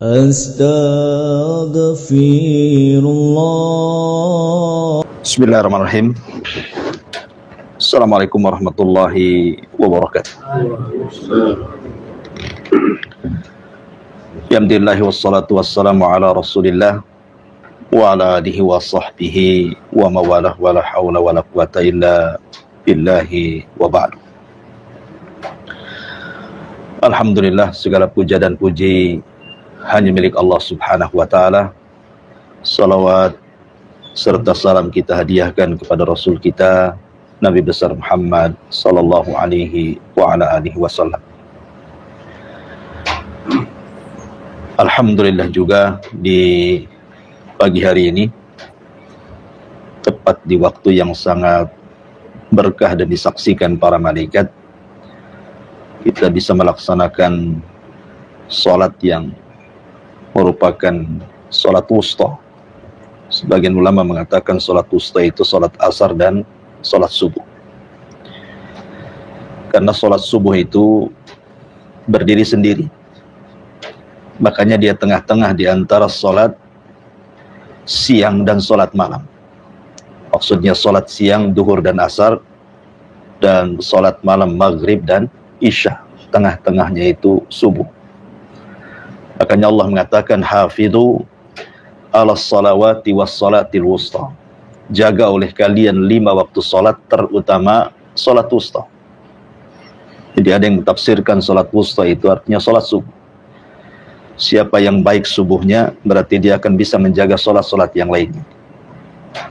Astaghfirullah. Bismillahirrahmanirrahim. Assalamualaikum warahmatullahi wabarakatuh. Alhamdulillah wassalatu wassalamu ala Rasulillah wa ala alihi wa sahbihi wa mawalah wa la hawla wa la quwata illa billahi wa ba'du. Alhamdulillah, segala puja dan puji hanya milik Allah Subhanahu wa taala. Salawat serta salam kita hadiahkan kepada Rasul kita Nabi besar Muhammad sallallahu alaihi wa ala alihi wasallam. Alhamdulillah juga di pagi hari ini, tepat di waktu yang sangat berkah dan disaksikan para malaikat, kita bisa melaksanakan salat yang merupakan salat wusta. Sebagian ulama mengatakan salat wusta itu salat asar dan salat subuh. Karena salat subuh itu berdiri sendiri, makanya dia tengah-tengah di antara salat siang dan salat malam. Maksudnya salat siang duhur dan asar, dan salat malam maghrib dan isya. Tengah-tengahnya itu subuh. Makanya Allah mengatakan hafidhu ala salawati was salatil wusta. Jaga oleh kalian 5 waktu salat, terutama salat wusta. Jadi ada yang mentafsirkan salat wusta itu artinya salat subuh. Siapa yang baik subuhnya, berarti dia akan bisa menjaga salat-salat yang lainnya.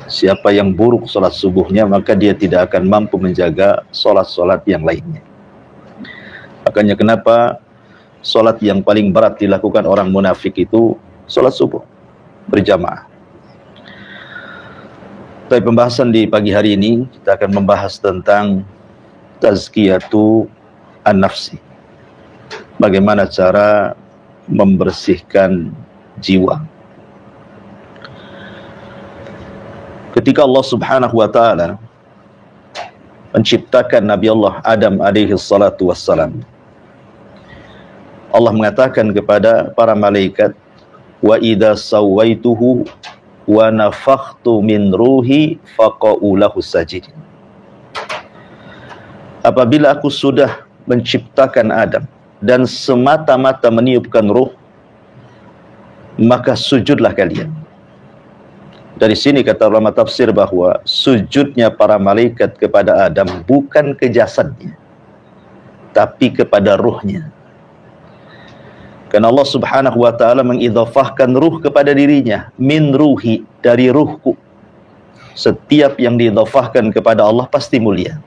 Siapa yang buruk salat subuhnya, maka dia tidak akan mampu menjaga salat-salat yang lainnya. Makanya kenapa salat yang paling berat dilakukan orang munafik itu salat subuh berjamaah. Tapi pembahasan di pagi hari ini kita akan membahas tentang tazkiyatu an-nafsi. Bagaimana cara membersihkan jiwa. Ketika Allah Subhanahu wa taala menciptakan Nabi Allah Adam alaihi salatu wassalam, Allah mengatakan kepada para malaikat, wa idza sawaituhu wa nafakhtu min ruhi faqa'u lahu sajidin. Apabila aku sudah menciptakan Adam dan semata-mata meniupkan ruh, maka sujudlah kalian. Dari sini kata ulama tafsir bahwa sujudnya para malaikat kepada Adam bukan ke jasadnya, tapi kepada ruhnya. Karena Allah Subhanahu wa taala mengidhafahkan ruh kepada dirinya, min ruhi, dari ruhku. Setiap yang diidhafahkan kepada Allah pasti mulia.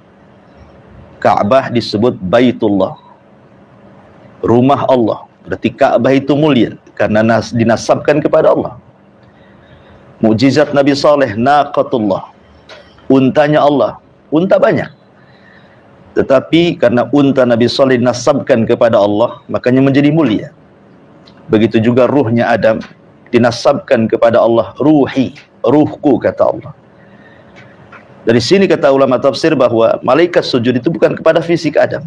Ka'bah disebut Baitullah, rumah Allah. Berarti Ka'bah itu mulia karena dinasabkan kepada Allah. Mukjizat Nabi Saleh, naqatullah, untanya Allah. Unta banyak, tetapi karena unta Nabi Saleh dinasabkan kepada Allah, makanya menjadi mulia. Begitu juga ruhnya Adam dinasabkan kepada Allah, ruhi, ruhku kata Allah. Dari sini kata ulama tafsir bahwa malaikat sujud itu bukan kepada fisik Adam,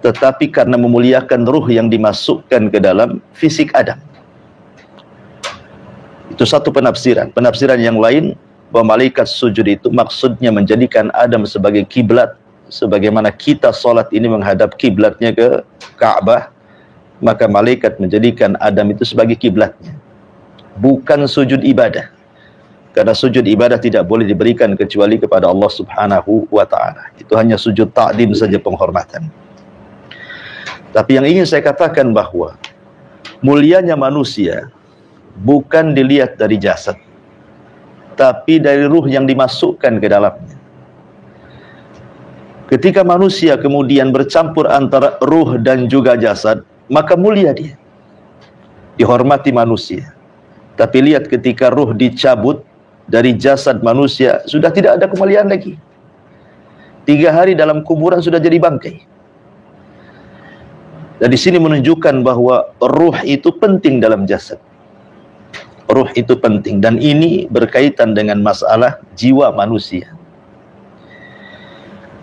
tetapi karena memuliakan ruh yang dimasukkan ke dalam fisik Adam. Itu satu penafsiran. Penafsiran yang lain bahwa malaikat sujud itu maksudnya menjadikan Adam sebagai kiblat, sebagaimana kita salat ini menghadap kiblatnya ke Ka'bah, maka malaikat menjadikan Adam itu sebagai kiblatnya. Bukan sujud ibadah. Karena sujud ibadah tidak boleh diberikan kecuali kepada Allah Subhanahu wa ta'ala. Itu hanya sujud ta'dim saja, penghormatan. Tapi yang ingin saya katakan bahwa mulianya manusia bukan dilihat dari jasad, tapi dari ruh yang dimasukkan ke dalamnya. Ketika manusia kemudian bercampur antara ruh dan juga jasad, maka mulia dia, dihormati manusia. Tapi lihat ketika ruh dicabut dari jasad manusia, sudah tidak ada kemuliaan lagi. 3 hari dalam kuburan sudah jadi bangkai. Dan di sini menunjukkan bahwa ruh itu penting dalam jasad. Ruh itu penting, dan ini berkaitan dengan masalah jiwa manusia.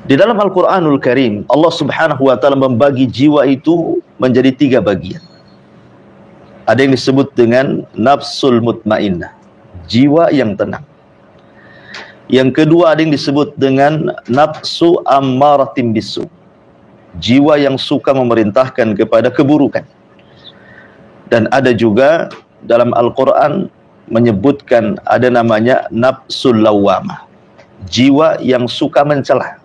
Di dalam Al-Quranul Karim, Allah Subhanahu wa ta'ala membagi jiwa itu menjadi 3 bagian. Ada yang disebut dengan nafsul mutmainnah, jiwa yang tenang. Yang kedua ada yang disebut dengan nafsu ammaratim bisu, jiwa yang suka memerintahkan kepada keburukan. Dan ada juga dalam Al-Quran menyebutkan ada namanya nafsul lawamah, jiwa yang suka mencela.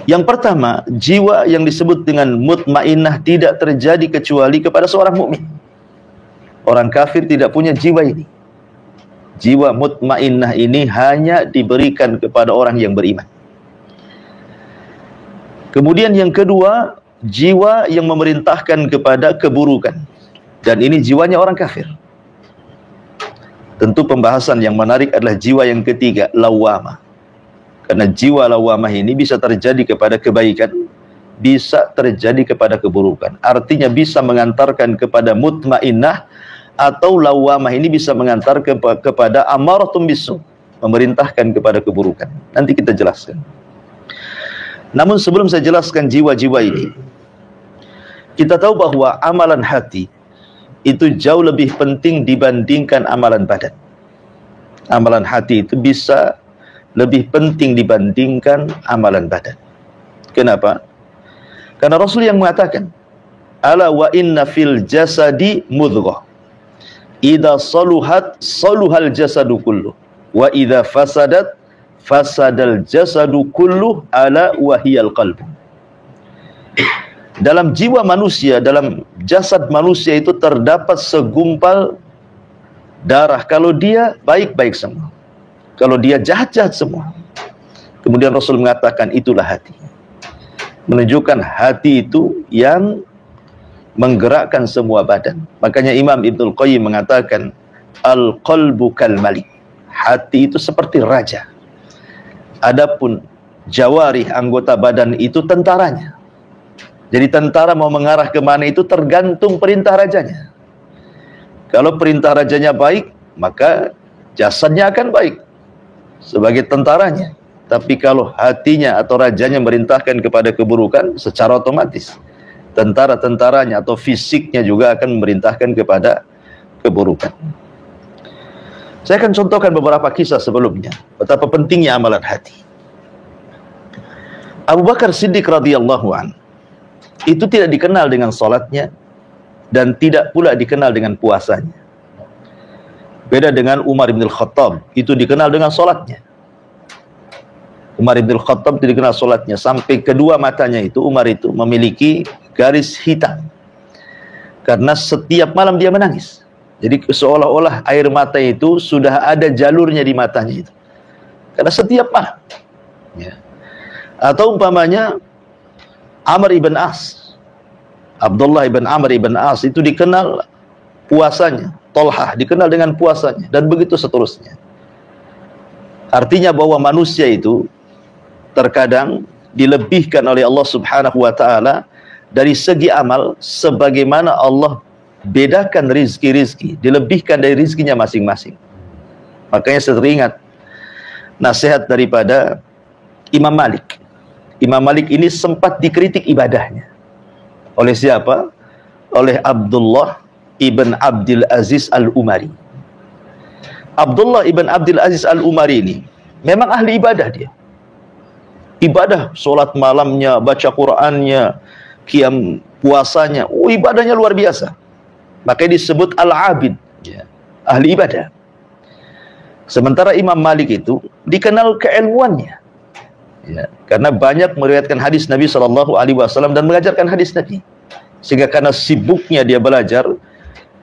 Yang pertama, jiwa yang disebut dengan mutmainnah tidak terjadi kecuali kepada seorang mukmin. Orang kafir tidak punya jiwa ini. Jiwa mutmainnah ini hanya diberikan kepada orang yang beriman. Kemudian yang kedua, jiwa yang memerintahkan kepada keburukan. Dan ini jiwanya orang kafir. Tentu pembahasan yang menarik adalah jiwa yang ketiga, lawamah. Karena jiwa lawamah ini bisa terjadi kepada kebaikan, bisa terjadi kepada keburukan. Artinya bisa mengantarkan kepada mutmainnah, atau lawamah ini bisa mengantar kepada amaratum bisu, memerintahkan kepada keburukan. Nanti kita jelaskan. Namun sebelum saya jelaskan jiwa-jiwa ini, kita tahu bahwa amalan hati itu jauh lebih penting dibandingkan amalan badan. Amalan hati itu bisa lebih penting dibandingkan amalan badan. Kenapa? Karena Rasul yang mengatakan, ala wa inna fil jasadi mudghah, idza saluhat saluhal jasadu kullu, wa idza fasadat fasadal jasadu kullu, ala wahiyal qalbu. Dalam jiwa manusia, dalam jasad manusia itu terdapat segumpal darah. Kalau dia baik-baik semua, kalau dia jahat-jahat semua. Kemudian Rasul mengatakan itulah hati. Menunjukkan hati itu yang menggerakkan semua badan. Makanya Imam Ibnul Qayyim mengatakan al-qalbu kal malik. Hati itu seperti raja. Adapun jawarih, anggota badan itu tentaranya. Jadi tentara mau mengarah kemana itu tergantung perintah rajanya. Kalau perintah rajanya baik, maka jasadnya akan baik sebagai tentaranya. Tapi kalau hatinya atau rajanya merintahkan kepada keburukan, secara otomatis tentara-tentaranya atau fisiknya juga akan memerintahkan kepada keburukan. Saya akan contohkan beberapa kisah sebelumnya, betapa pentingnya amalan hati. Abu Bakar Siddiq radhiyallahu anhu itu tidak dikenal dengan salatnya dan tidak pula dikenal dengan puasanya. Beda dengan Umar bin Khattab, itu dikenal dengan salatnya. Umar bin Khattab itu dikenal salatnya, sampai kedua matanya itu Umar itu memiliki garis hitam. Karena setiap malam dia menangis. Jadi seolah-olah air mata itu sudah ada jalurnya di matanya itu. Karena setiap malam. Ya. Atau umpamanya Amr ibn As, Abdullah ibn Amr ibn As itu dikenal puasanya. Tolhah dikenal dengan puasanya, dan begitu seterusnya. Artinya bahwa manusia itu terkadang dilebihkan oleh Allah Subhanahu wa ta'ala dari segi amal, sebagaimana Allah bedakan rizki-rizki, dilebihkan dari rizkinya masing-masing. Makanya saya teringat nasihat daripada Imam Malik. Imam Malik ini sempat dikritik ibadahnya. Oleh siapa? Oleh Abdullah ibn Abdul Aziz al-Umari. Abdullah ibn Abdul Aziz al-Umari ini memang ahli ibadah dia. Ibadah, solat malamnya, baca Qur'annya, qiyam puasanya, ibadahnya luar biasa. Makanya disebut al-abid, ya, ahli ibadah. Sementara Imam Malik itu dikenal keilmuannya. Ya, karena banyak meriwayatkan hadis Nabi SAW dan mengajarkan hadis Nabi. Sehingga karena sibuknya dia belajar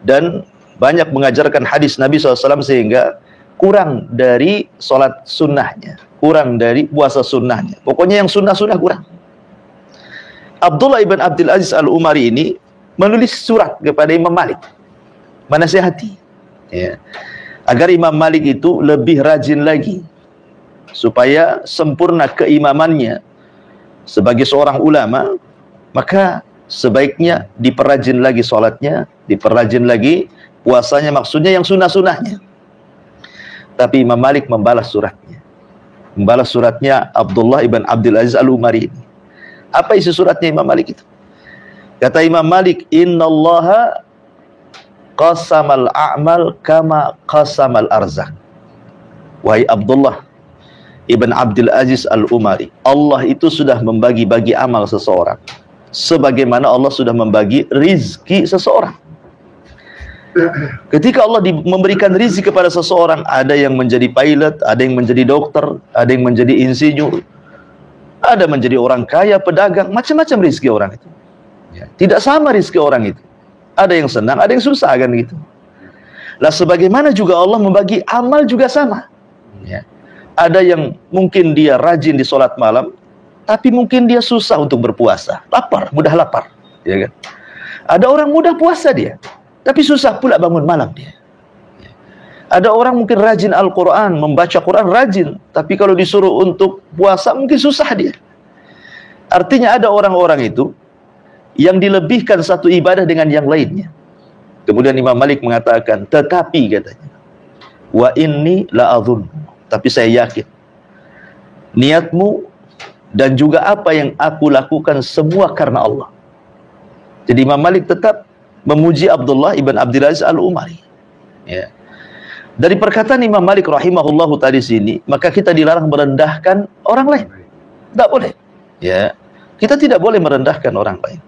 dan banyak mengajarkan hadis Nabi SAW, sehingga kurang dari sholat sunnahnya, kurang dari puasa sunnahnya. Pokoknya yang sunnah-sunnah kurang. Abdullah ibn Abdul Aziz al-Umari ini menulis surat kepada Imam Malik, menasihati, ya, agar Imam Malik itu lebih rajin lagi, supaya sempurna keimamannya sebagai seorang ulama. Maka sebaiknya diperrajin lagi sholatnya, diperrajin lagi puasanya, maksudnya yang sunnah-sunnahnya. Tapi Imam Malik membalas suratnya. Membalas suratnya Abdullah ibn Abdul Aziz al-Umari ini. Apa isi suratnya Imam Malik itu? Kata Imam Malik, innallaha qasamal a'mal kama qasamal arzak. Wahai Abdullah Ibn Abdul Aziz Al-Umari, Allah itu sudah membagi-bagi amal seseorang sebagaimana Allah sudah membagi rizki seseorang. Ketika Allah memberikan rizki kepada seseorang, ada yang menjadi pilot, ada yang menjadi dokter, ada yang menjadi insinyur, ada menjadi orang kaya, pedagang, macam-macam rizki orang itu. Tidak sama rizki orang itu. Ada yang senang, ada yang susah, kan gitu. Lah sebagaimana juga Allah membagi amal juga sama. Ya. Ada yang mungkin dia rajin di sholat malam, tapi mungkin dia susah untuk berpuasa, lapar, mudah lapar, ya kan? Ada orang mudah puasa dia, tapi susah pula bangun malam dia. Ada orang mungkin rajin Al-Quran, membaca Quran rajin, tapi kalau disuruh untuk puasa mungkin susah dia. Artinya ada orang-orang itu yang dilebihkan satu ibadah dengan yang lainnya. Kemudian Imam Malik mengatakan, tetapi katanya, wa inni la'adhun, tapi saya yakin niatmu dan juga apa yang aku lakukan semua karena Allah. Jadi Imam Malik tetap memuji Abdullah ibn Abdul Aziz Al-Umari. Ya. Dari perkataan Imam Malik rahimahullahu tadi sini, maka kita dilarang merendahkan orang lain. Tidak boleh. Ya. Kita tidak boleh merendahkan orang lain.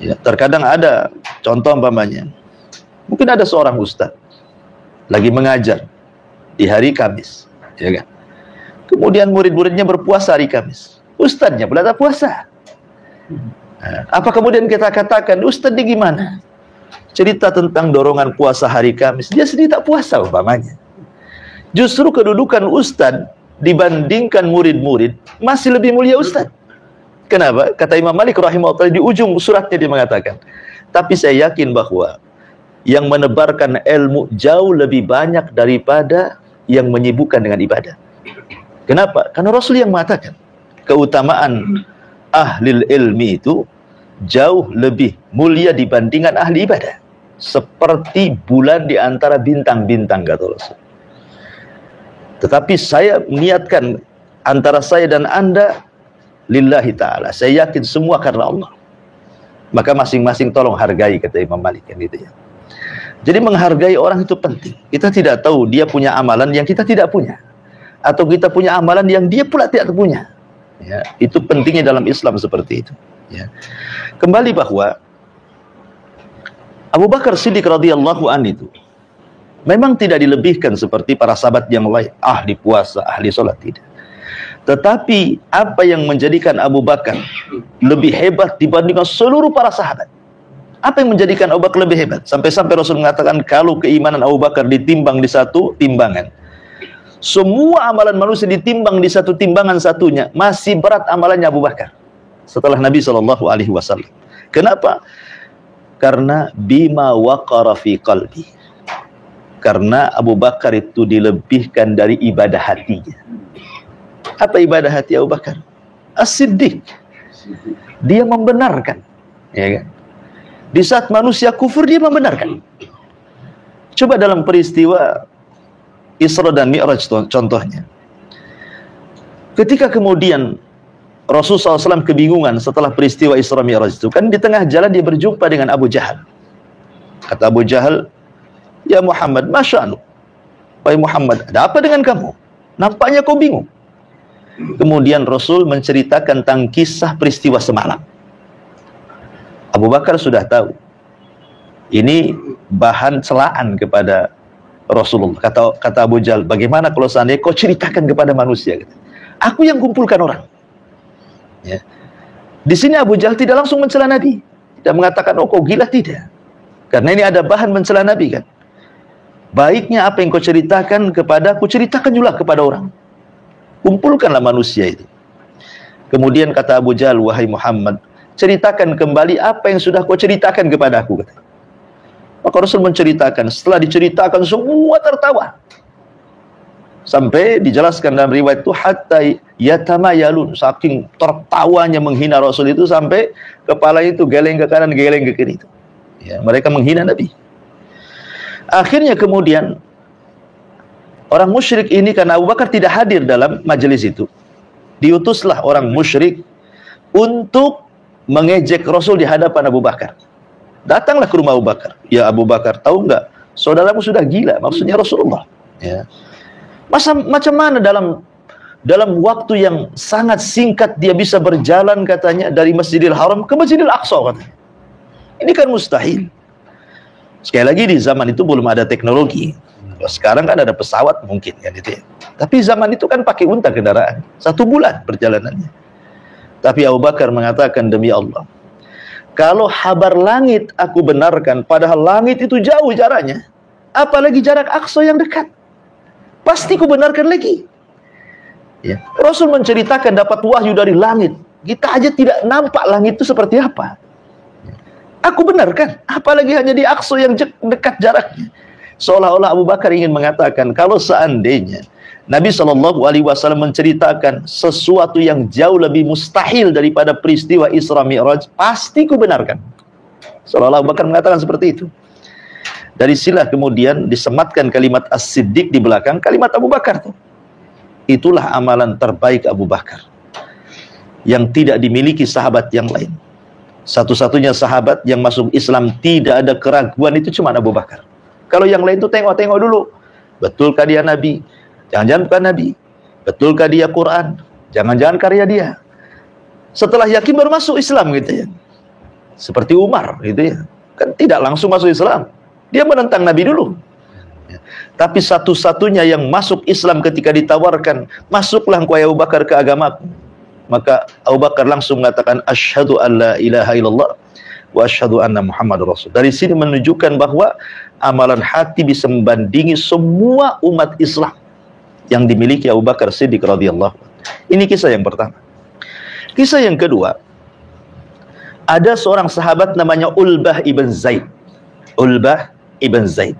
Ya, terkadang ada contoh umpamanya, mungkin ada seorang ustaz lagi mengajar di hari Kamis, ya kan? Kemudian murid-muridnya berpuasa hari Kamis, ustaznya pula tak puasa. Nah, apa kemudian kita katakan ustaz ini gimana? Cerita tentang dorongan puasa hari Kamis, dia sendiri tak puasa umpamanya. Justru kedudukan ustaz dibandingkan murid-murid masih lebih mulia ustaz. Kenapa? Kata Imam Malik rahimahullah di ujung suratnya dia mengatakan, tapi saya yakin bahwa yang menebarkan ilmu jauh lebih banyak daripada yang menyibukkan dengan ibadah. Kenapa? Karena Rasul yang mengatakan keutamaan ahlil ilmi itu jauh lebih mulia dibandingkan ahli ibadah, seperti bulan di antara bintang-bintang, kata Rasul. Tetapi saya niatkan antara saya dan Anda lillahi ta'ala, saya yakin semua karena Allah. Maka masing-masing tolong hargai, kata Imam Malik, kan gitu ya. Jadi menghargai orang itu penting. Kita tidak tahu dia punya amalan yang kita tidak punya, atau kita punya amalan yang dia pula tidak punya. Ya, itu pentingnya dalam Islam seperti itu. Ya. Kembali bahwa Abu Bakar Siddiq radhiyallahu anhu itu memang tidak dilebihkan seperti para sahabat yang lain, ahli puasa, ahli sholat, tidak. Tetapi apa yang menjadikan Abu Bakar lebih hebat dibandingkan seluruh para sahabat? Apa yang menjadikan Abu Bakar lebih hebat? Sampai-sampai Rasul mengatakan, kalau keimanan Abu Bakar ditimbang di satu timbangan, semua amalan manusia ditimbang di satu timbangan satunya, masih berat amalannya Abu Bakar setelah Nabi SAW. Kenapa? Karena bima waqara fi qalbi. Karena Abu Bakar itu dilebihkan dari ibadah hatinya. Apa ibadah hati Abu Bakar? As-Siddiq. Dia membenarkan, ya kan? Di saat manusia kufur, dia membenarkan. Coba dalam peristiwa Isra dan Mi'raj contohnya. Ketika kemudian Rasulullah SAW kebingungan setelah peristiwa Isra Mi'raj itu, kan di tengah jalan dia berjumpa dengan Abu Jahal. Kata Abu Jahal, ya Muhammad, masya'anu. Wahai Muhammad, ada apa dengan kamu? Nampaknya kau bingung. Kemudian Rasul menceritakan tentang kisah peristiwa semalam. Abu Bakar sudah tahu ini bahan celaan kepada Rasulullah. Kata Abu Jahal, bagaimana kalau seandainya kau ceritakan kepada manusia? Aku yang kumpulkan orang. Ya. Di sini Abu Jahal tidak langsung mencela Nabi, tidak mengatakan, oh kau gila, tidak. Karena ini ada bahan mencela Nabi, kan. Baiknya apa yang kau ceritakan kepada aku, ceritakan juga kepada orang. Kumpulkanlah manusia itu. Kemudian kata Abu Jahal, wahai Muhammad, ceritakan kembali apa yang sudah kau ceritakan kepada aku. Maka Rasul menceritakan. Setelah diceritakan, semua tertawa. Sampai dijelaskan dalam riwayat itu, hatta yatamayalun, saking tertawanya menghina Rasul itu, sampai kepala itu geleng ke kanan, geleng ke kiri itu. Ya, mereka menghina Nabi. Akhirnya kemudian orang musyrik ini, karena Abu Bakar tidak hadir dalam majelis itu, diutuslah orang musyrik untuk mengejek Rasul di hadapan Abu Bakar. Datanglah ke rumah Abu Bakar. Ya Abu Bakar, tahu nggak? Saudaramu sudah gila, maksudnya Rasulullah. Ya. Macam mana dalam waktu yang sangat singkat dia bisa berjalan katanya dari Masjidil Haram ke Masjidil Aqsa katanya. Ini kan mustahil. Sekali lagi di zaman itu belum ada teknologi. Sekarang kan ada pesawat mungkin kan itu ya. Tapi zaman itu kan pakai unta kendaraan. 1 bulan perjalanannya. Tapi Abu Bakar mengatakan, demi Allah, kalau habar langit aku benarkan, padahal langit itu jauh jaraknya, apalagi jarak Aqsa yang dekat, pasti ku benarkan lagi. Ya. Rasul menceritakan dapat wahyu dari langit. Kita aja tidak nampak langit itu seperti apa. Aku benarkan, apalagi hanya di Aqsa yang dekat jaraknya. Seolah-olah Abu Bakar ingin mengatakan, kalau seandainya Nabi SAW menceritakan sesuatu yang jauh lebih mustahil daripada peristiwa Isra Mi'raj, pasti ku benarkan. Seolah-olah Abu Bakar mengatakan seperti itu. Dari sinilah kemudian disematkan kalimat As-Siddiq di belakang kalimat Abu Bakar tuh. Itulah amalan terbaik Abu Bakar yang tidak dimiliki sahabat yang lain. Satu-satunya sahabat yang masuk Islam tidak ada keraguan itu cuma Abu Bakar. Kalau yang lain itu tengok-tengok dulu, betulkah dia Nabi? Jangan-jangan bukan Nabi. Betulkah dia Quran? Jangan-jangan karya dia. Setelah yakin baru masuk Islam gitu ya. Seperti Umar gitu ya. Kan tidak langsung masuk Islam. Dia menentang Nabi dulu. Ya. Tapi satu-satunya yang masuk Islam ketika ditawarkan, masuklah engkau Abu Bakar ke agamaku. Maka Abu Bakar langsung mengatakan, asyhadu an la ilaha illallah wa asyhadu anna Muhammad Rasul. Dari sini menunjukkan bahwa amalan hati bisa membandingi semua umat Islam yang dimiliki Abu Bakar Siddiq radhiyallahu. Ini kisah yang pertama. Kisah yang kedua, ada seorang sahabat namanya Ulbah ibn Zaid. Ulbah ibn Zaid.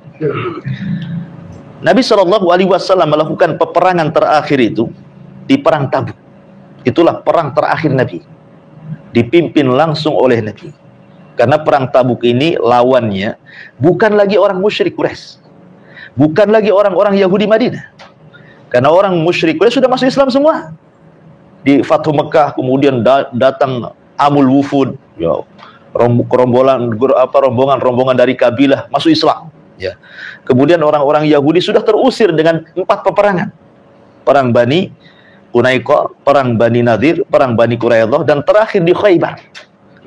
Nabi SAW melakukan peperangan terakhir itu di perang Tabuk. Itulah perang terakhir Nabi, dipimpin langsung oleh Nabi. Karena perang Tabuk ini lawannya bukan lagi orang musyrik Quraisy, bukan lagi orang-orang Yahudi Madinah. Karena orang musyrik Quraisy sudah masuk Islam semua. Di Fathu Mekah kemudian datang Amul Wufud, ya, rombongan dari kabilah masuk Islam. Ya. Kemudian orang-orang Yahudi sudah terusir dengan 4 peperangan. Perang Bani Qunaiqah, perang Bani Nadir, perang Bani Quraidah, dan terakhir di Khaybar.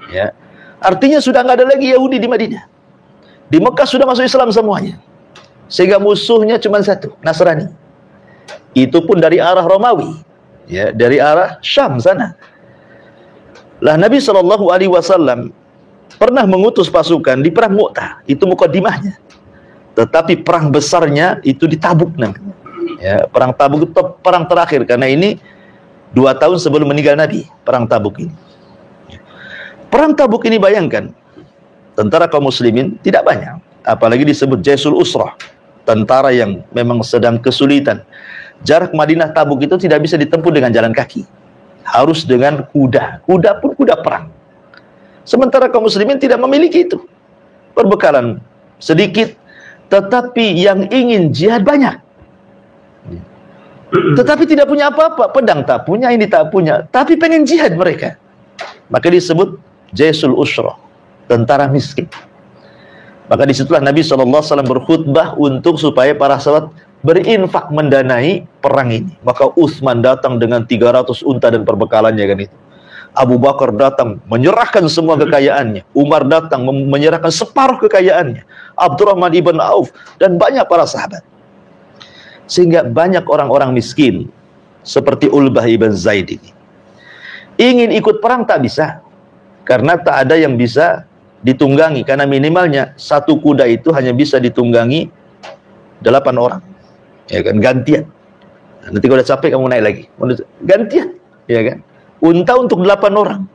Ya. Artinya sudah nggak ada lagi Yahudi di Madinah. Di Mekah sudah masuk Islam semuanya. Sehingga musuhnya cuma satu, Nasrani. Itu pun dari arah Romawi, ya, dari arah Syam sana. Lah Nabi SAW pernah mengutus pasukan di perang Mu'tah, itu mukaddimahnya. Tetapi perang besarnya itu di Tabuk namanya. Ya, perang Tabuk itu perang terakhir, karena ini 2 tahun sebelum meninggal Nabi, perang Tabuk ini. Perang Tabuk ini bayangkan, tentara kaum muslimin tidak banyak, apalagi disebut Jaisul Usrah, tentara yang memang sedang kesulitan. Jarak Madinah Tabuk itu tidak bisa ditempuh dengan jalan kaki, harus dengan kuda. Kuda pun kuda perang. Sementara kaum muslimin tidak memiliki itu. Perbekalan sedikit, tetapi yang ingin jihad banyak. Tetapi tidak punya apa-apa, pedang tak punya, ini tak punya, tapi pengen jihad mereka. Maka disebut Jaisul Usrah, tentara miskin. Maka disitulah Nabi SAW berkhutbah untuk supaya para sahabat berinfak mendanai perang ini. Maka Utsman datang dengan 300 unta dan perbekalannya kan itu. Abu Bakar datang menyerahkan semua kekayaannya. Umar datang menyerahkan separuh kekayaannya. Abdurrahman ibn Auf dan banyak para sahabat. Sehingga banyak orang-orang miskin seperti Ulbah ibn Zaid ini ingin ikut perang tak bisa, karena tak ada yang bisa ditunggangi. Karena minimalnya 1 kuda itu hanya bisa ditunggangi 8 orang, ya kan, gantian. Nanti kalau udah capek kamu naik lagi, gantian, ya kan. Unta untuk 8 orang.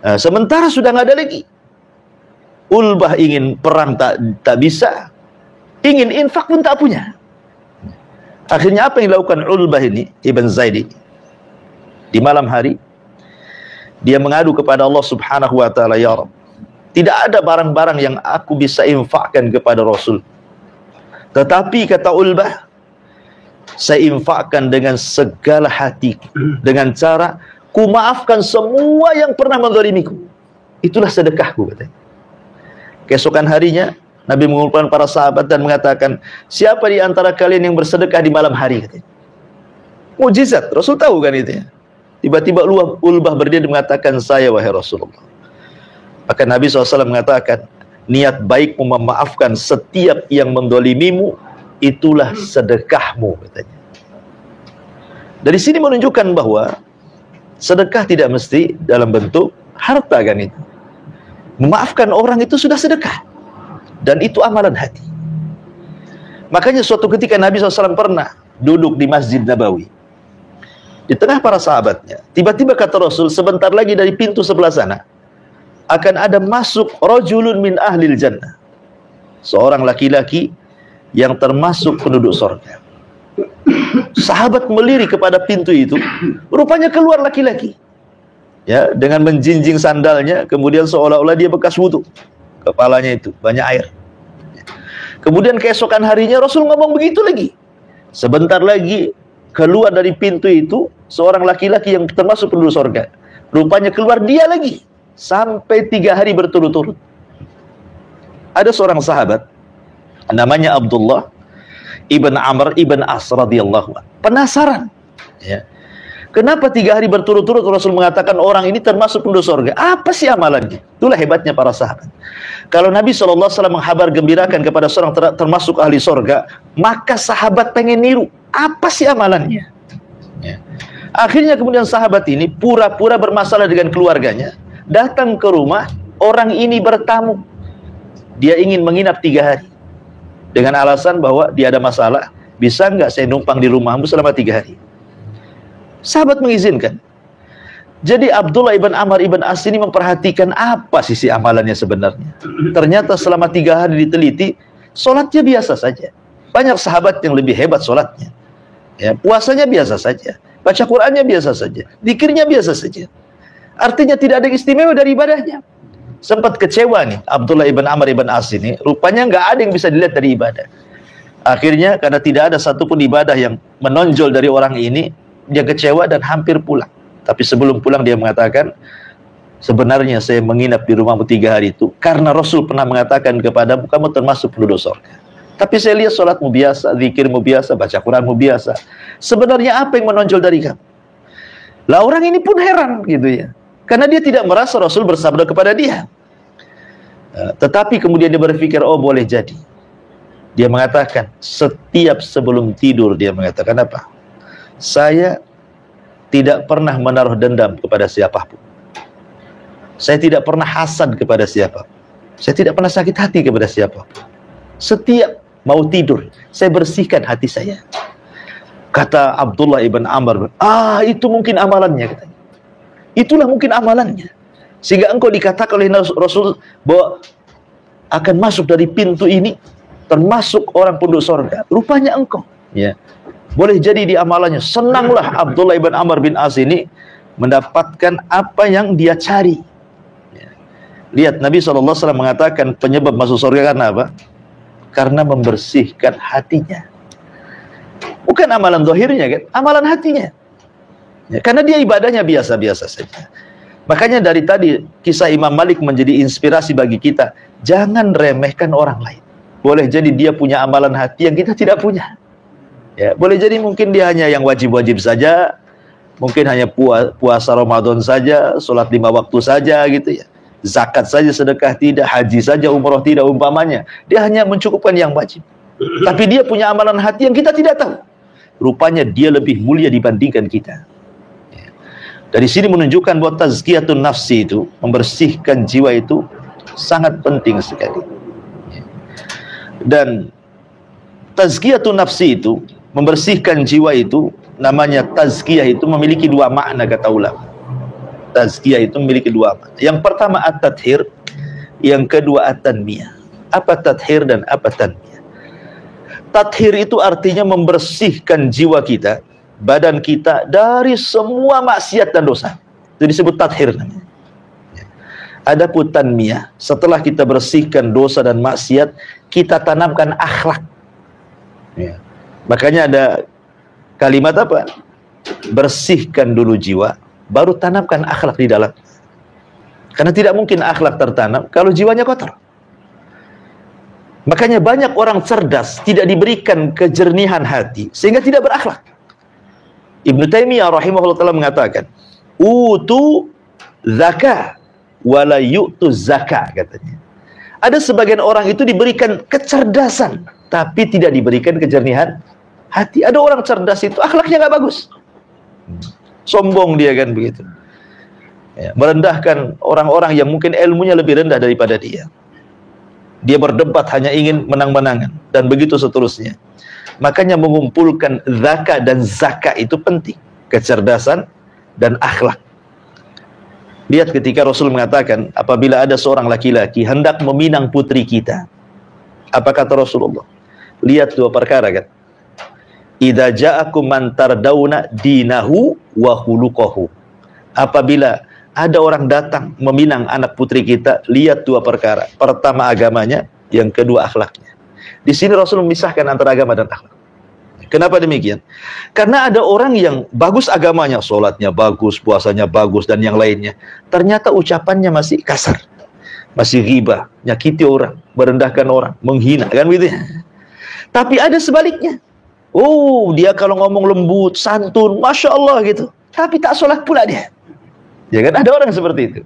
Nah, sementara sudah nggak ada lagi. Ulbah ingin perang tak bisa, ingin infak pun tak punya. Akhirnya apa yang dilakukan Ulbah ini, Ibn Zaid, di malam hari dia mengadu kepada Allah Subhanahu wa taala, ya Rabb, tidak ada barang-barang yang aku bisa infakkan kepada Rasul. Tetapi kata Ulbah, saya infakkan dengan segala hatiku, dengan cara ku maafkan semua yang pernah menzalimiku. Itulah sedekahku, katanya. Keesokan harinya Nabi mengumpulkan para sahabat dan mengatakan, siapa di antara kalian yang bersedekah di malam hari, katanya. Mujizat, Rasul tahu kan itu ya. Tiba-tiba Ulbah berdiri mengatakan, saya wahai Rasulullah. Maka Nabi SAW mengatakan, niat baikmu memaafkan setiap yang mendolimimu, itulah sedekahmu, katanya. Dari sini menunjukkan bahwa sedekah tidak mesti dalam bentuk harta kan itu. Memaafkan orang itu sudah sedekah. Dan itu amalan hati. Makanya suatu ketika Nabi SAW pernah duduk di Masjid Nabawi. Di tengah para sahabatnya, tiba-tiba kata Rasul, sebentar lagi dari pintu sebelah sana akan ada masuk rajulun min ahlil jannah, seorang laki-laki yang termasuk penduduk surga. Sahabat melirik kepada pintu itu, rupanya keluar laki-laki, ya, dengan menjinjing sandalnya, kemudian seolah-olah dia bekas wudu, kepalanya itu banyak air. Kemudian keesokan harinya Rasul ngomong begitu lagi, sebentar lagi keluar dari pintu itu seorang laki-laki yang termasuk penduduk surga. Rupanya keluar dia lagi. Sampai 3 hari berturut-turut. Ada seorang sahabat namanya Abdullah ibn Amr ibn As radhiyallahu anhu. Penasaran, ya. Kenapa 3 hari berturut-turut Rasul mengatakan orang ini termasuk penduduk surga? Apa sih amalannya? Itulah hebatnya para sahabat. Kalau Nabi SAW menghabar gembirakan kepada seorang termasuk ahli surga, maka sahabat pengen niru. Apa sih amalannya? Ya. Akhirnya kemudian sahabat ini pura-pura bermasalah dengan keluarganya, datang ke rumah orang ini bertamu. Dia ingin menginap 3 hari dengan alasan bahwa dia ada masalah. Bisa nggak saya numpang di rumahmu selama 3 hari? Sahabat mengizinkan. Jadi Abdullah ibn Amr ibn As ini memperhatikan apa sisi amalannya sebenarnya. Ternyata selama 3 hari diteliti, sholatnya biasa saja. Banyak sahabat yang lebih hebat sholatnya, ya, puasanya biasa saja, baca Qur'annya biasa saja, zikirnya biasa saja. Artinya tidak ada yang istimewa dari ibadahnya. Sempat kecewa nih Abdullah ibn Amr ibn As ini, rupanya nggak ada yang bisa dilihat dari ibadah. Akhirnya karena tidak ada satupun ibadah yang menonjol dari orang ini, dia kecewa dan hampir pulang. Tapi sebelum pulang dia mengatakan, sebenarnya saya menginap di rumahmu 3 hari itu karena Rasul pernah mengatakan kepadamu, kamu termasuk penduduk surga. Tapi saya lihat sholatmu biasa, zikirmu biasa, baca Quranmu biasa. Sebenarnya apa yang menonjol dari kamu? Lah orang ini pun heran gitu ya, karena dia tidak merasa Rasul bersabda kepada dia. Tetapi kemudian dia berpikir, oh boleh jadi. Dia mengatakan, setiap sebelum tidur dia mengatakan apa? Saya tidak pernah menaruh dendam kepada siapapun. Saya tidak pernah hasad kepada siapapun. Saya tidak pernah sakit hati kepada siapapun. Setiap mau tidur, saya bersihkan hati saya. Kata Abdullah ibn Amr, itu mungkin amalannya, katanya. Itulah mungkin amalannya. Sehingga engkau dikatakan oleh Rasul bahwa akan masuk dari pintu ini termasuk orang penduduk surga. Rupanya engkau, ya. Boleh jadi di amalannya. Senanglah Abdullah ibn Amr bin As ini mendapatkan apa yang dia cari. Ya. Lihat Nabi SAW mengatakan penyebab masuk surga karena apa? Karena membersihkan hatinya. Bukan amalan zahirnya kan, amalan hatinya. Ya, karena dia ibadahnya biasa-biasa saja. Makanya dari tadi kisah Imam Malik menjadi inspirasi bagi kita. Jangan remehkan orang lain. Boleh jadi dia punya amalan hati yang kita tidak punya. Ya, boleh jadi mungkin dia hanya yang wajib-wajib saja, mungkin hanya puasa Ramadan saja, sholat 5 waktu saja gitu ya, zakat saja, sedekah tidak, haji saja, umroh tidak umpamanya. Dia hanya mencukupkan yang wajib. Tapi dia punya amalan hati yang kita tidak tahu. Rupanya dia lebih mulia dibandingkan kita. Ya. Dari sini menunjukkan bahwa tazkiyatun nafsi itu, membersihkan jiwa itu sangat penting sekali. Ya. Dan tazkiyatun nafsi itu, membersihkan jiwa itu, namanya tazkiyah itu memiliki 2 makna kata ulama. Tazkiyah itu memiliki 2 makna. Yang pertama at-tathhir, yang kedua at-tanmiyah. Apa tathhir dan apa tanmiyah? Tathhir itu artinya membersihkan jiwa kita, badan kita dari semua maksiat dan dosa. Itu disebut tathhir namanya. Adapun tanmiyah, setelah kita bersihkan dosa dan maksiat, kita tanamkan akhlak. Ya. Makanya ada kalimat apa? Bersihkan dulu jiwa, baru tanamkan akhlak di dalam. Karena tidak mungkin akhlak tertanam kalau jiwanya kotor. Makanya banyak orang cerdas tidak diberikan kejernihan hati sehingga tidak berakhlak. Ibnu Taimiyah rahimahullah ta'ala mengatakan, utu zakah wala yu'tu zakah, katanya. Ada sebagian orang itu diberikan kecerdasan tapi tidak diberikan kejernihan hati. Ada orang cerdas itu akhlaknya nggak bagus, sombong dia kan begitu ya, merendahkan orang-orang yang mungkin ilmunya lebih rendah daripada dia. Dia berdebat hanya ingin menang-menangan dan begitu seterusnya. Makanya mengumpulkan zakah dan zakah itu penting, kecerdasan dan akhlak. Lihat ketika Rasul mengatakan, apabila ada seorang laki-laki hendak meminang putri kita, apa kata Rasulullah? Lihat dua perkara kan. Idza ja'akum man tardawna dinahu wa khuluquhu. Apabila ada orang datang meminang anak putri kita, lihat dua perkara. Pertama agamanya, yang kedua akhlaknya. Di sini Rasul memisahkan antara agama dan akhlak. Kenapa demikian? Karena ada orang yang bagus agamanya, sholatnya bagus, puasanya bagus, dan yang lainnya. Ternyata ucapannya masih kasar, masih ghibah, nyakiti orang, merendahkan orang, menghina, kan gitu ya. Tapi ada sebaliknya. Oh, dia kalau ngomong lembut, santun, Masya Allah gitu. Tapi tak sholat pula dia. Ya kan, ada orang seperti itu.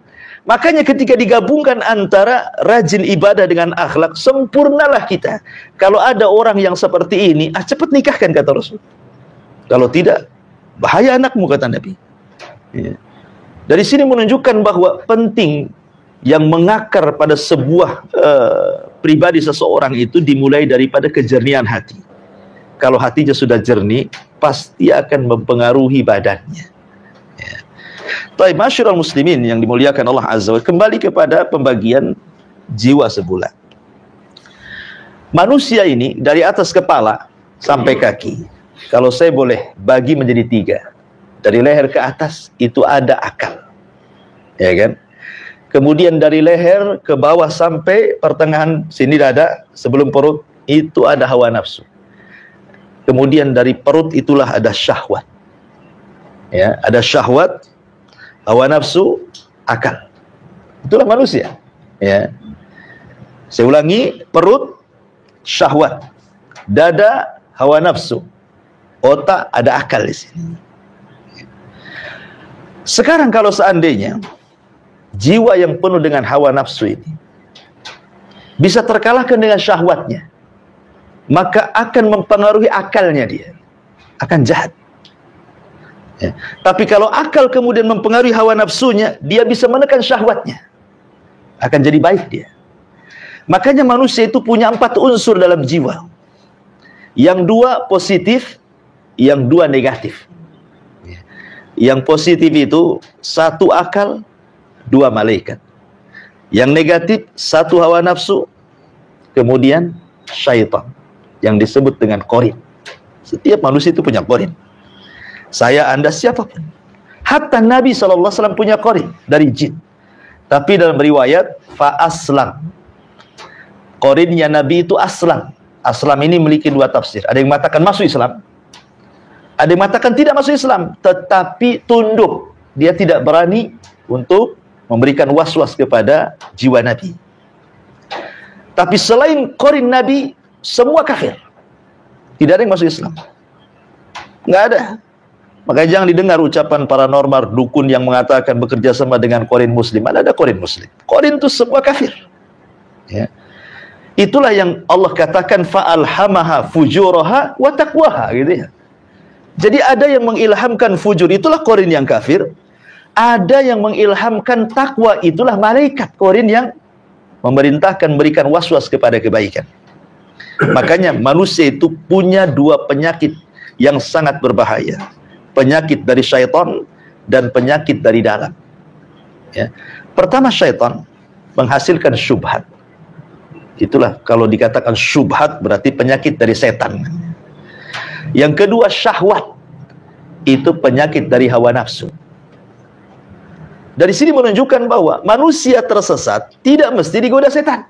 Makanya ketika digabungkan antara rajin ibadah dengan akhlak, sempurnalah kita. Kalau ada orang yang seperti ini, cepat nikahkan, kata Rasul. Kalau tidak, bahaya anakmu, kata Nabi. Ya. Dari sini menunjukkan bahwa penting yang mengakar pada sebuah pribadi seseorang itu dimulai daripada kejernihan hati. Kalau hatinya sudah jernih, pasti akan mempengaruhi badannya. Baik, masyarul muslimin yang dimuliakan Allah Azza wa Jalla, kembali kepada pembagian jiwa sebulan. Manusia ini dari atas kepala sampai kaki, kalau saya boleh bagi menjadi tiga. Dari leher ke atas itu ada akal, ya kan? Kemudian dari leher ke bawah sampai pertengahan sini dada sebelum perut itu ada hawa nafsu. Kemudian dari perut itulah ada syahwat. Ya, ada syahwat, hawa nafsu, akal. Itulah manusia. Ya. Saya ulangi, perut, syahwat, dada, hawa nafsu, otak, ada akal di sini. Sekarang kalau seandainya jiwa yang penuh dengan hawa nafsu ini bisa terkalahkan dengan syahwatnya, maka akan mempengaruhi akalnya, dia akan jahat. Ya. Tapi kalau akal kemudian mempengaruhi hawa nafsunya, dia bisa menekan syahwatnya, akan jadi baik dia. Makanya manusia itu punya 4 unsur dalam jiwa. Yang 2 positif, yang 2 negatif. Yang positif itu 1 akal, 2 malaikat. Yang negatif 1 hawa nafsu, kemudian syaitan, yang disebut dengan qarin. Setiap manusia itu punya qarin. Saya, Anda, siapapun. Hatta Nabi SAW punya qarin dari jin. Tapi dalam riwayat fa aslam, qarinnya Nabi itu aslam. Aslam ini memiliki 2 tafsir. Ada yang mengatakan masuk Islam, ada yang mengatakan tidak masuk Islam, tetapi tunduk. Dia tidak berani untuk memberikan was-was kepada jiwa Nabi. Tapi selain qarin Nabi, semua kafir. Tidak ada yang masuk Islam. Nggak ada. Makanya jangan didengar ucapan paranormal dukun yang mengatakan bekerja sama dengan qarin muslim. Mana ada qarin muslim? Qarin itu semua kafir. Ya. Itulah yang Allah katakan fa'alhamaha fujuraha wa taqwaha, gitu ya. Jadi ada yang mengilhamkan fujur, itulah qarin yang kafir. Ada yang mengilhamkan takwa, itulah malaikat qarin yang memerintahkan, memberikan was-was kepada kebaikan. Makanya manusia itu punya 2 penyakit yang sangat berbahaya. Penyakit dari syaitan dan penyakit dari dalam. Ya. Pertama, syaitan menghasilkan syubhat. Itulah kalau dikatakan syubhat berarti penyakit dari setan. Yang kedua, syahwat. Itu penyakit dari hawa nafsu. Dari sini menunjukkan bahwa manusia tersesat tidak mesti digoda setan.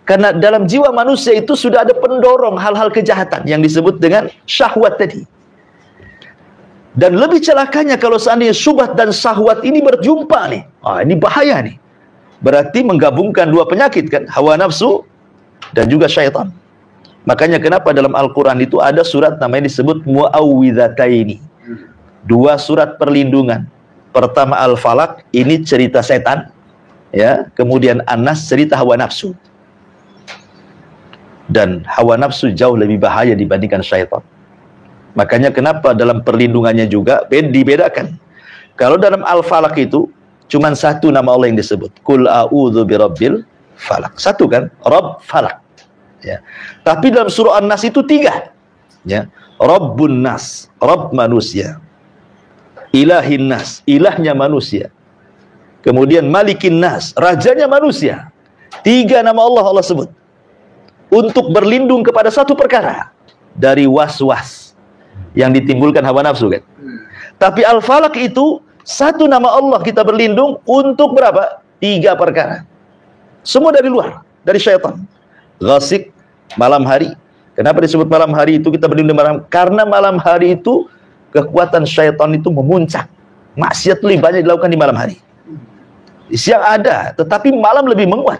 Karena dalam jiwa manusia itu sudah ada pendorong hal-hal kejahatan yang disebut dengan syahwat tadi. Dan lebih celakanya kalau seandainya syubhat dan syahwat ini berjumpa nih. Ini bahaya nih. Berarti menggabungkan dua penyakit kan, hawa nafsu dan juga syaitan. Makanya kenapa dalam Al-Quran itu ada surat namanya disebut Mu'awwidhataini. Dua surat perlindungan. Pertama Al-Falaq, ini cerita setan, ya. Kemudian An-Nas, cerita hawa nafsu. Dan hawa nafsu jauh lebih bahaya dibandingkan syaitan. Makanya kenapa dalam perlindungannya juga dibedakan. Kalau dalam Al-Falaq itu cuman satu nama Allah yang disebut. Qul a'udzu birabbil falaq. Satu kan? Rabb falaq. Ya. Tapi dalam surah An-Nas itu 3. Ya. Rabbun nas, Rabb manusia. Ilahin nas, ilahnya manusia. Kemudian Malikin nas, rajanya manusia. 3 nama Allah sebut. Untuk berlindung kepada satu perkara. Dari was-was yang ditimbulkan hawa nafsu kan. Tapi Al-Falaq itu satu nama Allah kita berlindung untuk berapa? 3 perkara. Semua dari luar, dari syaitan. Ghasik, malam hari. Kenapa disebut malam hari itu kita berlindung malam? Karena malam hari itu kekuatan syaitan itu memuncak. Maksiat lebih banyak dilakukan di malam hari. Siang ada, tetapi malam lebih menguat.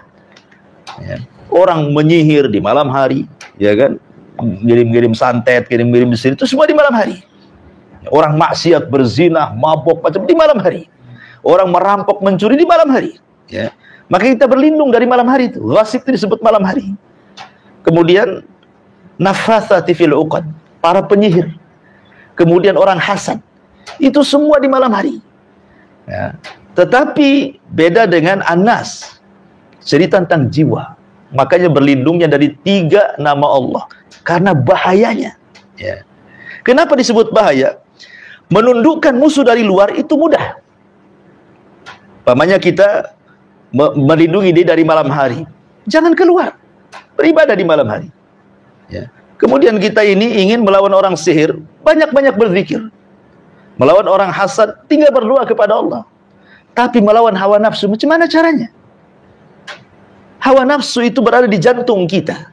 Ya. Orang menyihir di malam hari, ya kan? Ngirim-ngirim santet, kirim-kirim sihir, itu semua di malam hari. Orang maksiat, berzina, mabok, macam di malam hari. Orang merampok, mencuri di malam hari. Ya. Maka kita berlindung dari malam hari itu. Ghasib itu disebut malam hari. Kemudian nafathati fil uqad, para penyihir. Kemudian orang hasad. Itu semua di malam hari. Ya. Tetapi beda dengan An-Nas. Cerita tentang jiwa. Makanya berlindungnya dari 3 nama Allah. Karena bahayanya. Ya. Kenapa disebut bahaya? Menundukkan musuh dari luar itu mudah. Pamannya kita melindungi dia dari malam hari. Jangan keluar. Beribadah di malam hari. Ya. Kemudian kita ini ingin melawan orang sihir. Banyak-banyak berzikir. Melawan orang hasad, tinggal berdoa kepada Allah. Tapi melawan hawa nafsu, macam mana caranya? Hawa nafsu itu berada di jantung kita.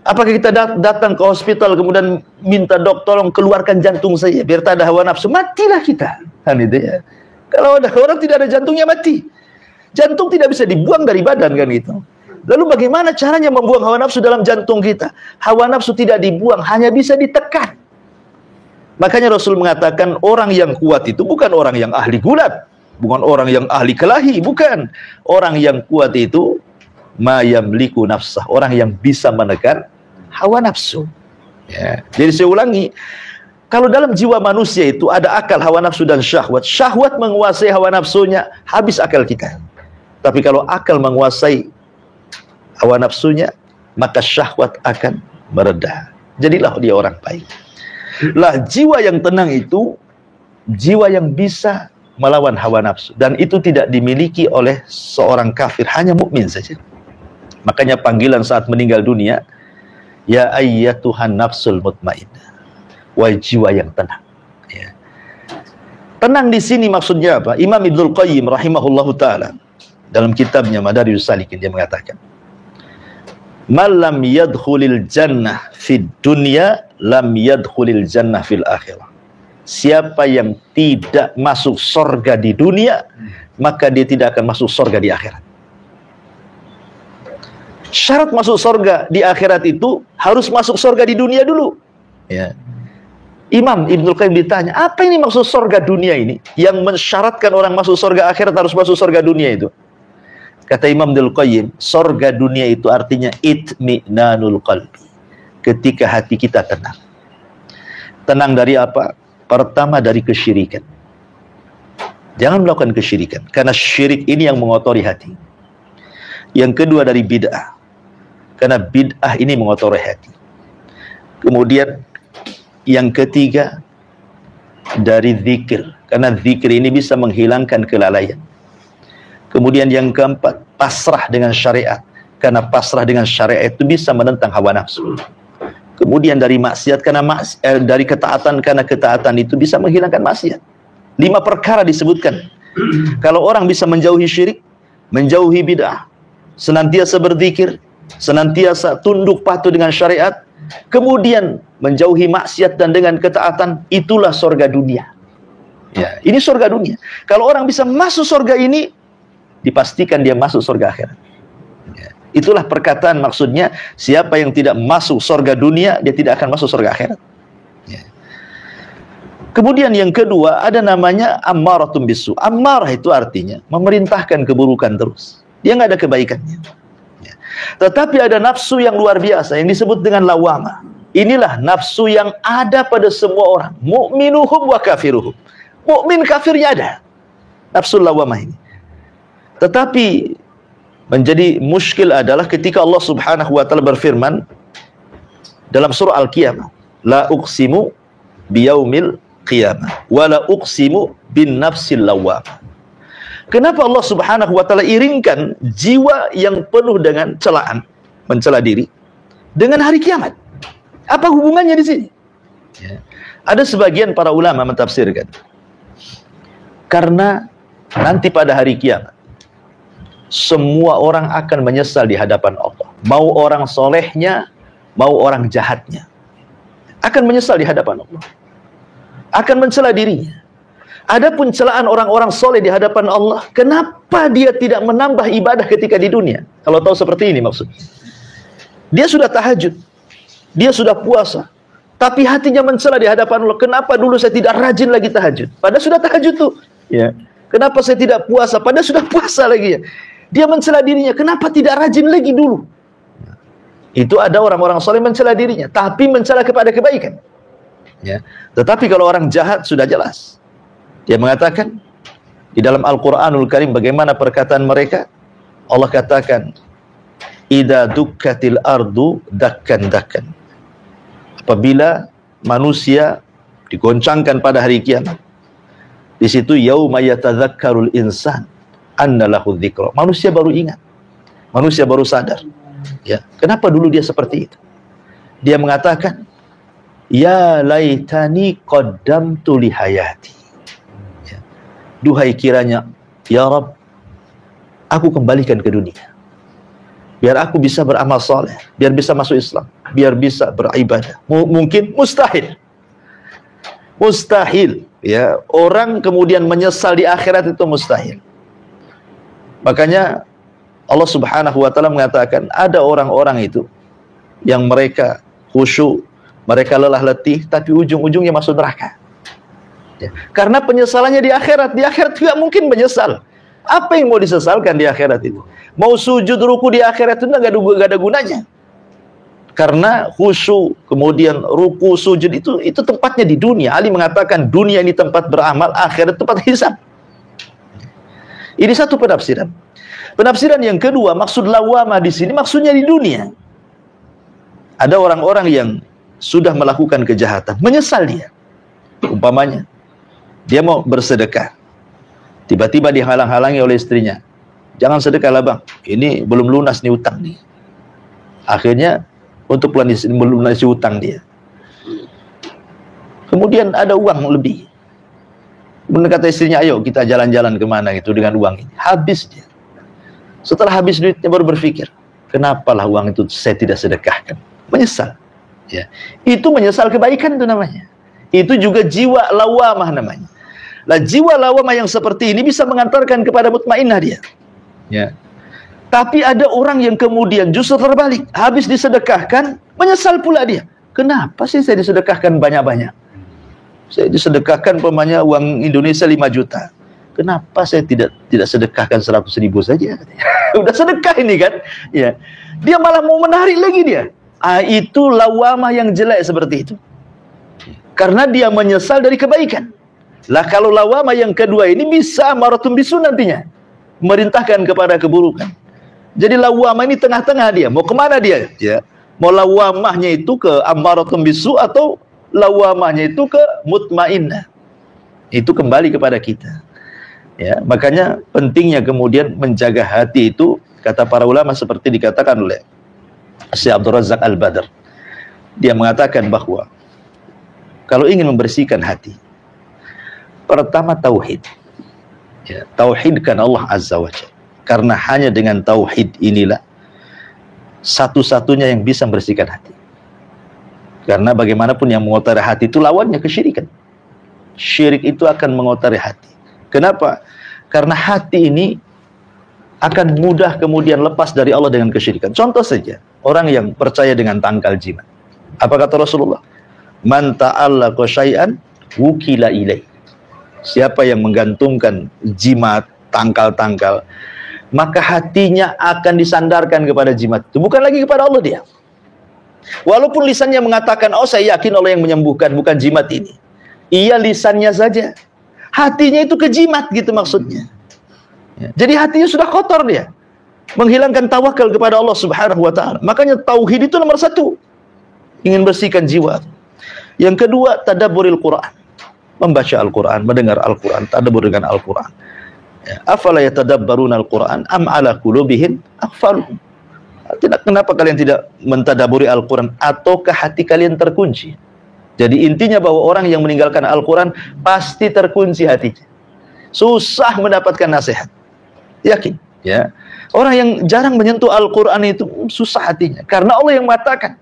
Apakah kita datang ke hospital kemudian minta dok tolong keluarkan jantung saya biar tak ada hawa nafsu? Matilah kita. Kan itu ya. Kalau ada orang tidak ada jantungnya mati. Jantung tidak bisa dibuang dari badan kan gitu. Lalu bagaimana caranya membuang hawa nafsu dalam jantung kita? Hawa nafsu tidak dibuang, hanya bisa ditekan. Makanya Rasul mengatakan orang yang kuat itu bukan orang yang ahli gulat, bukan orang yang ahli kelahi, bukan. Orang yang kuat itu ma yamliku nafsah, orang yang bisa menekan hawa nafsu. Ya. Jadi saya ulangi, kalau dalam jiwa manusia itu ada akal, hawa nafsu dan syahwat. Syahwat menguasai hawa nafsunya, habis akal kita. Tapi kalau akal menguasai hawa nafsunya, maka syahwat akan mereda. Jadilah dia orang baik. Lah jiwa yang tenang itu jiwa yang bisa melawan hawa nafsu, dan itu tidak dimiliki oleh seorang kafir, hanya mukmin saja. Makanya panggilan saat meninggal dunia, ya ayyatuhan nafsul mutmainnah, wahai jiwa yang tenang. Ya. Tenang di sini maksudnya apa? Imam Ibnul Qayyim rahimahullahu taala dalam kitabnya Madarijus Salikin dia mengatakan, "Malam yadkhulil jannah fid dunya, lam yadkhulil jannah fil akhirah." Siapa yang tidak masuk surga di dunia, maka dia tidak akan masuk surga di akhirat. Syarat masuk surga di akhirat itu harus masuk surga di dunia dulu. Ya. Imam Ibnul Qayyim ditanya, apa ini maksud surga dunia ini? Yang mensyaratkan orang masuk surga akhirat harus masuk surga dunia itu. Kata Imam Ibnul Qayyim, surga dunia itu artinya itminanul qalbi. Ketika hati kita tenang. Tenang dari apa? Pertama dari kesyirikan. Jangan melakukan kesyirikan, karena syirik ini yang mengotori hati. Yang kedua dari bid'ah, karena bid'ah ini mengotori hati. Kemudian yang ketiga dari zikir, karena zikir ini bisa menghilangkan kelalaian. Kemudian yang keempat, pasrah dengan syariat, karena pasrah dengan syariat itu bisa menentang hawa nafsu. Kemudian dari maksiat, karena dari ketaatan, karena ketaatan itu bisa menghilangkan maksiat. 5 perkara disebutkan. Kalau orang bisa menjauhi syirik, menjauhi bid'ah, senantiasa berzikir, senantiasa tunduk patuh dengan syariat, kemudian menjauhi maksiat dan dengan ketaatan, itulah surga dunia. Ya, ini surga dunia. Kalau orang bisa masuk surga ini, dipastikan dia masuk surga akhirat. Ya, itulah perkataan maksudnya, siapa yang tidak masuk surga dunia, dia tidak akan masuk surga akhirat. Ya. Kemudian yang kedua, ada namanya ammaratun bisu. Ammarah itu artinya memerintahkan keburukan terus. Dia nggak ada kebaikannya. Ya. Tetapi ada nafsu yang luar biasa yang disebut dengan lawamah. Inilah nafsu yang ada pada semua orang. Mu'minuhum wa kafiruhum. Mukmin kafirnya ada. Nafsu lawamah ini. Tetapi menjadi muskil adalah ketika Allah Subhanahu wa taala berfirman dalam surah Al-Qiyamah, la uqsimu biyaumil qiyamah wa la uqsimu bin nafsil lawamah. Kenapa Allah Subhanahu wa taala iringkan jiwa yang penuh dengan celaan, mencela diri dengan hari kiamat? Apa hubungannya di sini? Ya. Ada sebagian para ulama mentafsirkan, karena nanti pada hari kiamat semua orang akan menyesal di hadapan Allah. Mau orang solehnya, mau orang jahatnya, akan menyesal di hadapan Allah, akan mencela dirinya. Adapun celaan orang-orang soleh di hadapan Allah, kenapa dia tidak menambah ibadah ketika di dunia? Kalau tahu seperti ini maksudnya, dia sudah tahajud, dia sudah puasa, tapi hatinya mencela di hadapan Allah. Kenapa dulu saya tidak rajin lagi tahajud? Padahal sudah tahajud tuh. Ya. Kenapa saya tidak puasa? Padahal sudah puasa lagi ya. Dia mencela dirinya. Kenapa tidak rajin lagi dulu? Itu ada orang-orang soleh mencela dirinya, tapi mencela kepada kebaikan. Ya. Tetapi kalau orang jahat sudah jelas. Dia mengatakan di dalam Al-Quranul Karim bagaimana perkataan mereka. Allah katakan, idza dukkatil ardu dakkan dakkan. Apabila manusia digoncangkan pada hari kiamat, di situ yauma yatadzakkarul insan anna lahu dzikra. Manusia baru ingat, manusia baru sadar. Ya, kenapa dulu dia seperti itu? Dia mengatakan, ya laitani qaddamtu li hayati. Duhai kiranya, ya Rabb, aku kembalikan ke dunia, biar aku bisa beramal soleh, biar bisa masuk Islam, biar bisa beribadah. Mungkin mustahil. Mustahil. Ya, orang kemudian menyesal di akhirat itu mustahil. Makanya Allah Subhanahu wa taala mengatakan, ada orang-orang itu yang mereka khusyuk, mereka lelah letih, tapi ujung-ujungnya masuk neraka. Ya. Karena penyesalannya di akhirat tidak mungkin menyesal. Apa yang mau disesalkan di akhirat itu? Mau sujud ruku di akhirat itu nggak ada gunanya. Karena khusyuk, kemudian ruku, sujud itu tempatnya di dunia. Ali mengatakan dunia ini tempat beramal, akhirat tempat hisab. Ini satu penafsiran. Penafsiran yang kedua, maksud lawamah di sini maksudnya di dunia. Ada orang-orang yang sudah melakukan kejahatan, menyesal dia. Umpamanya dia mau bersedekah, tiba-tiba dihalang-halangi oleh istrinya. Jangan sedekah lah bang, ini belum lunas nih utang nih. Akhirnya untuk melunasi utang dia. Kemudian ada uang lebih. Kemudian kata istrinya, ayo kita jalan-jalan kemana gitu dengan uang ini. Habis dia. Setelah habis duitnya baru berpikir, kenapalah uang itu saya tidak sedekahkan. Menyesal. Ya. Itu menyesal kebaikan itu namanya. Itu juga jiwa lawamah namanya. Lah jiwa lawamah yang seperti ini bisa mengantarkan kepada mutmainnah dia. Ya. Tapi ada orang yang kemudian justru terbalik, habis disedekahkan menyesal pula dia. Kenapa sih saya disedekahkan banyak-banyak? Saya disedekahkan umpamanya uang Indonesia 5 juta. Kenapa saya tidak sedekahkan 100.000 saja? Udah sedekah ini kan? Ya. Dia malah mau menarik lagi dia. Itu lawamah yang jelek seperti itu. Karena dia menyesal dari kebaikan. Lah kalau lawamah yang kedua ini bisa ammaratun bisu nantinya, merintahkan kepada keburukan. Jadi lawamah ini tengah-tengah dia. Mau kemana dia? Ya. Mau lawamahnya itu ke ammaratun bisu atau lawamahnya itu ke mutmainnah. Itu kembali kepada kita. Ya, makanya pentingnya kemudian menjaga hati itu, kata para ulama seperti dikatakan oleh Syekh Abdul Razak Al-Badr. Dia mengatakan bahwa kalau ingin membersihkan hati, pertama tauhid. Ya, tauhidkan Allah Azza wa Jalla. Karena hanya dengan tauhid inilah satu-satunya yang bisa membersihkan hati. Karena bagaimanapun yang mengotori hati itu lawannya kesyirikan. Syirik itu akan mengotori hati. Kenapa? Karena hati ini akan mudah kemudian lepas dari Allah dengan kesyirikan. Contoh saja, orang yang percaya dengan tangkal jimat. Apa kata Rasulullah? Man ta'allaqa syai'an wukila ilaih. Siapa yang menggantungkan jimat, tangkal-tangkal, maka hatinya akan disandarkan kepada jimat itu, bukan lagi kepada Allah dia. Walaupun lisannya mengatakan, oh saya yakin Allah yang menyembuhkan, bukan jimat ini. Iya, lisannya saja. Hatinya itu ke jimat gitu maksudnya. Jadi hatinya sudah kotor dia. Menghilangkan tawakal kepada Allah Subhanahu wa ta'ala. Makanya tauhid itu nomor satu. Ingin bersihkan jiwa. Yang kedua, tadabburil Quran. Membaca Al-Quran, mendengar Al-Quran, tadabbur dengan Al-Quran. Afala yatadabbaruna Al-Quran am ala qulubihim aqfaluhum. Kenapa kalian tidak mentadabburi Al-Quran? Ataukah hati kalian terkunci? Jadi intinya bahwa orang yang meninggalkan Al-Quran pasti terkunci hatinya. Susah mendapatkan nasihat. Yakin, ya. Orang yang jarang menyentuh Al-Quran itu susah hatinya. Karena Allah yang mengatakan,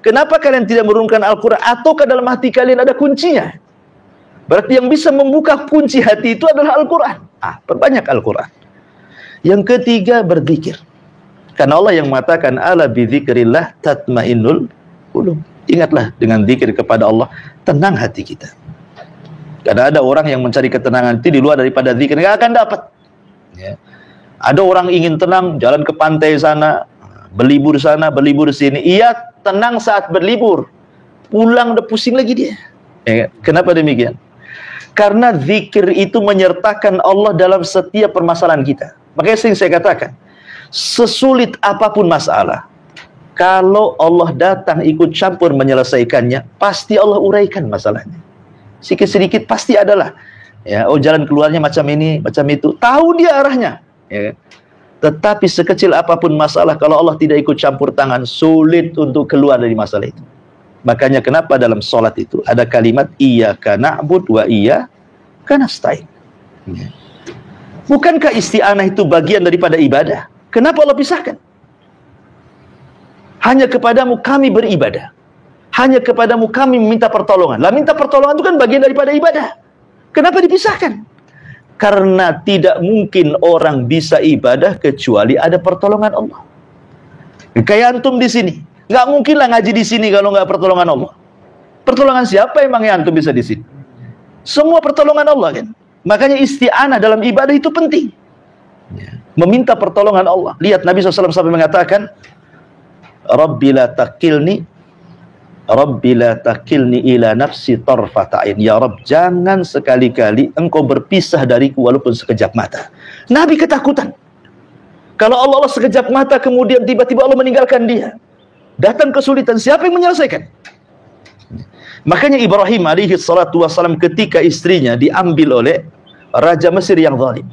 kenapa kalian tidak menurunkan Al-Quran? Ataukah dalam hati kalian ada kuncinya? Berarti yang bisa membuka kunci hati itu adalah Al-Quran. Perbanyak Al-Quran. Yang ketiga, berzikir. Karena Allah yang mengatakan, ala bidzikrillah tatmainnul qulub. Ingatlah, dengan zikir kepada Allah, tenang hati kita. Karena ada orang yang mencari ketenangan itu di luar daripada zikir, nggak akan dapat. Ya. Ada orang ingin tenang, jalan ke pantai sana, berlibur sana, berlibur sini. Ia tenang saat berlibur, pulang udah pusing lagi dia. Ya. Kenapa demikian? Karena zikir itu menyertakan Allah dalam setiap permasalahan kita. Makanya sering saya katakan, sesulit apapun masalah, kalau Allah datang ikut campur menyelesaikannya, pasti Allah uraikan masalahnya. Sedikit-sedikit pasti adalah. Ya, oh jalan keluarnya macam ini, macam itu. Tahu dia arahnya. Ya. Tetapi sekecil apapun masalah, kalau Allah tidak ikut campur tangan, sulit untuk keluar dari masalah itu. Makanya kenapa dalam sholat itu ada kalimat iyyaka na'bud wa iyyaka nasta'in. Ya. Bukankah isti'anah itu bagian daripada ibadah? Kenapa Allah pisahkan? Hanya kepadamu kami beribadah. Hanya kepadamu kami meminta pertolongan. Lah minta pertolongan itu kan bagian daripada ibadah. Kenapa dipisahkan? Karena tidak mungkin orang bisa ibadah kecuali ada pertolongan Allah. Kayak antum di sini. Nggak mungkin lah ngaji di sini kalau nggak pertolongan Allah. Pertolongan siapa emang yang antum bisa di sini? Semua pertolongan Allah kan. Makanya isti'anah dalam ibadah itu penting. Meminta pertolongan Allah. Lihat Nabi SAW sampai mengatakan, Rabbi la takilni ila nafsi tarfata'in. Ya Rabb, jangan sekali-kali engkau berpisah dariku walaupun sekejap mata. Nabi ketakutan. Kalau Allah sekejap mata kemudian tiba-tiba Allah meninggalkan dia, datang kesulitan, siapa yang menyelesaikan? Makanya Ibrahim alaihi salatu wassalam ketika istrinya diambil oleh Raja Mesir yang zalim,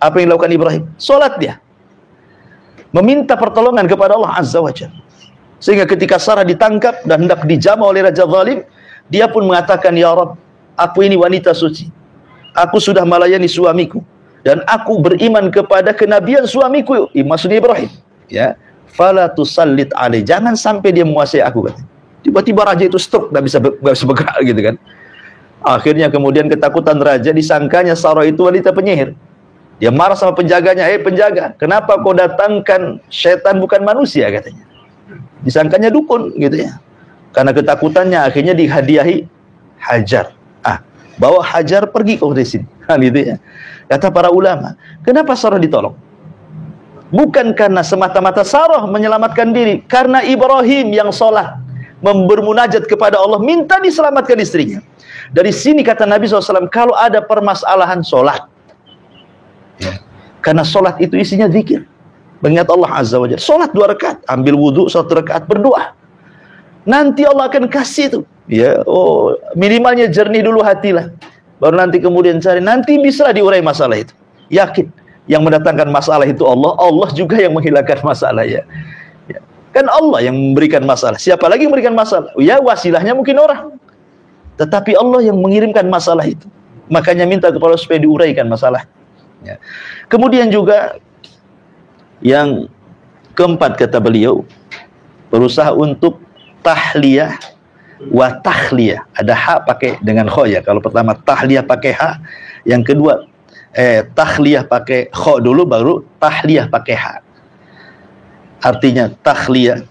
apa yang dilakukan Ibrahim? Salat dia. Meminta pertolongan kepada Allah Azza wa Jalla. Sehingga ketika Sarah ditangkap dan hendak dijamah oleh Raja zalim, dia pun mengatakan, Ya Rabb, aku ini wanita suci. Aku sudah melayani suamiku. Dan aku beriman kepada kenabian suamiku. Maksudnya Ibrahim. Ya. Fala tusallit alaih. Jangan sampai dia menguasai aku. Tiba-tiba raja itu stroke, nggak bisa bergerak gitu kan. Akhirnya kemudian ketakutan raja, disangkanya Sarah itu wanita penyihir. Dia marah sama penjaganya, penjaga, kenapa kau datangkan setan bukan manusia, katanya. Disangkanya dukun gitu ya. Karena ketakutannya akhirnya dihadiahi Hajar. Bawa Hajar pergi kau dari sini. Gitu ya. Kata para ulama, kenapa Sarah ditolong? Bukan karena semata-mata Sarah menyelamatkan diri, karena Ibrahim yang sholat, bermunajat kepada Allah, minta diselamatkan istrinya. Dari sini kata Nabi SAW, kalau ada permasalahan sholat, ya, karena sholat itu isinya zikir, mengingat Allah Azza wa Jalla. Sholat 2 rakaat, ambil wudhu 1 rakaat, berdoa. Nanti Allah akan kasih itu. Ya, minimalnya jernih dulu hatilah. Baru nanti kemudian cari, nanti bisa diurai masalah itu. Yakin, yang mendatangkan masalah itu Allah, Allah juga yang menghilangkan masalah ya. Kan Allah yang memberikan masalah. Siapa lagi yang memberikan masalah? Ya wasilahnya mungkin orang. Tetapi Allah yang mengirimkan masalah itu. Makanya minta kepada Allah supaya diuraikan masalah. Ya. Kemudian juga yang keempat kata beliau, berusaha untuk tahliyah wa tahliyah. Ada ha pakai dengan kho ya. Kalau pertama tahliyah pakai ha, yang kedua tahliyah pakai kho dulu, baru tahliyah pakai ha. Artinya tahliyah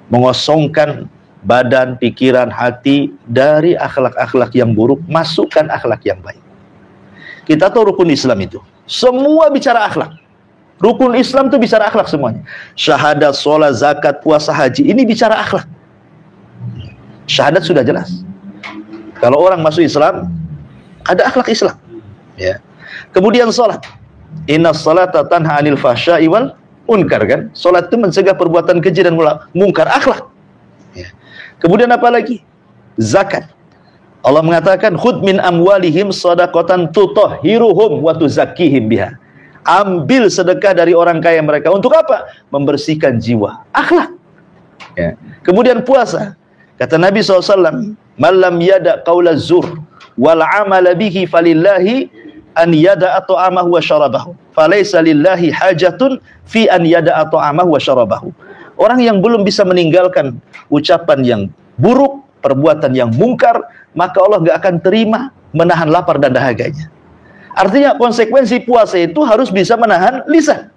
mengosongkan badan, pikiran, hati dari akhlak-akhlak yang buruk, masukkan akhlak yang baik. Kita tahu rukun Islam itu semua bicara akhlak. Rukun Islam itu bicara akhlak semuanya. Syahadat, sholat, zakat, puasa, haji, ini bicara akhlak. Syahadat sudah jelas. Kalau orang masuk Islam, ada akhlak Islam. Ya. Kemudian sholat. Inna sholata tanha anil fahsya'i wal munkar, kan? Sholat itu mencegah perbuatan keji dan mungkar, akhlak. Ya. Kemudian apa lagi? Zakat. Allah mengatakan, khudh min amwalihim shadaqatan tutahhiruhum wa tuzakkihim biha. Ambil sedekah dari orang kaya mereka. Untuk apa? Membersihkan jiwa. Akhlak. Ya. Kemudian puasa. Kata Nabi SAW, malam yada qawla zur wal amala bihi falillahi an yada'a ta'amahu wa syarabahu. Falaysa lillahi hajatun fi an yada'a ta'amahu wa syarabahu. Orang yang belum bisa meninggalkan ucapan yang buruk, perbuatan yang mungkar, maka Allah gak akan terima menahan lapar dan dahaganya. Artinya konsekuensi puasa itu harus bisa menahan lisan,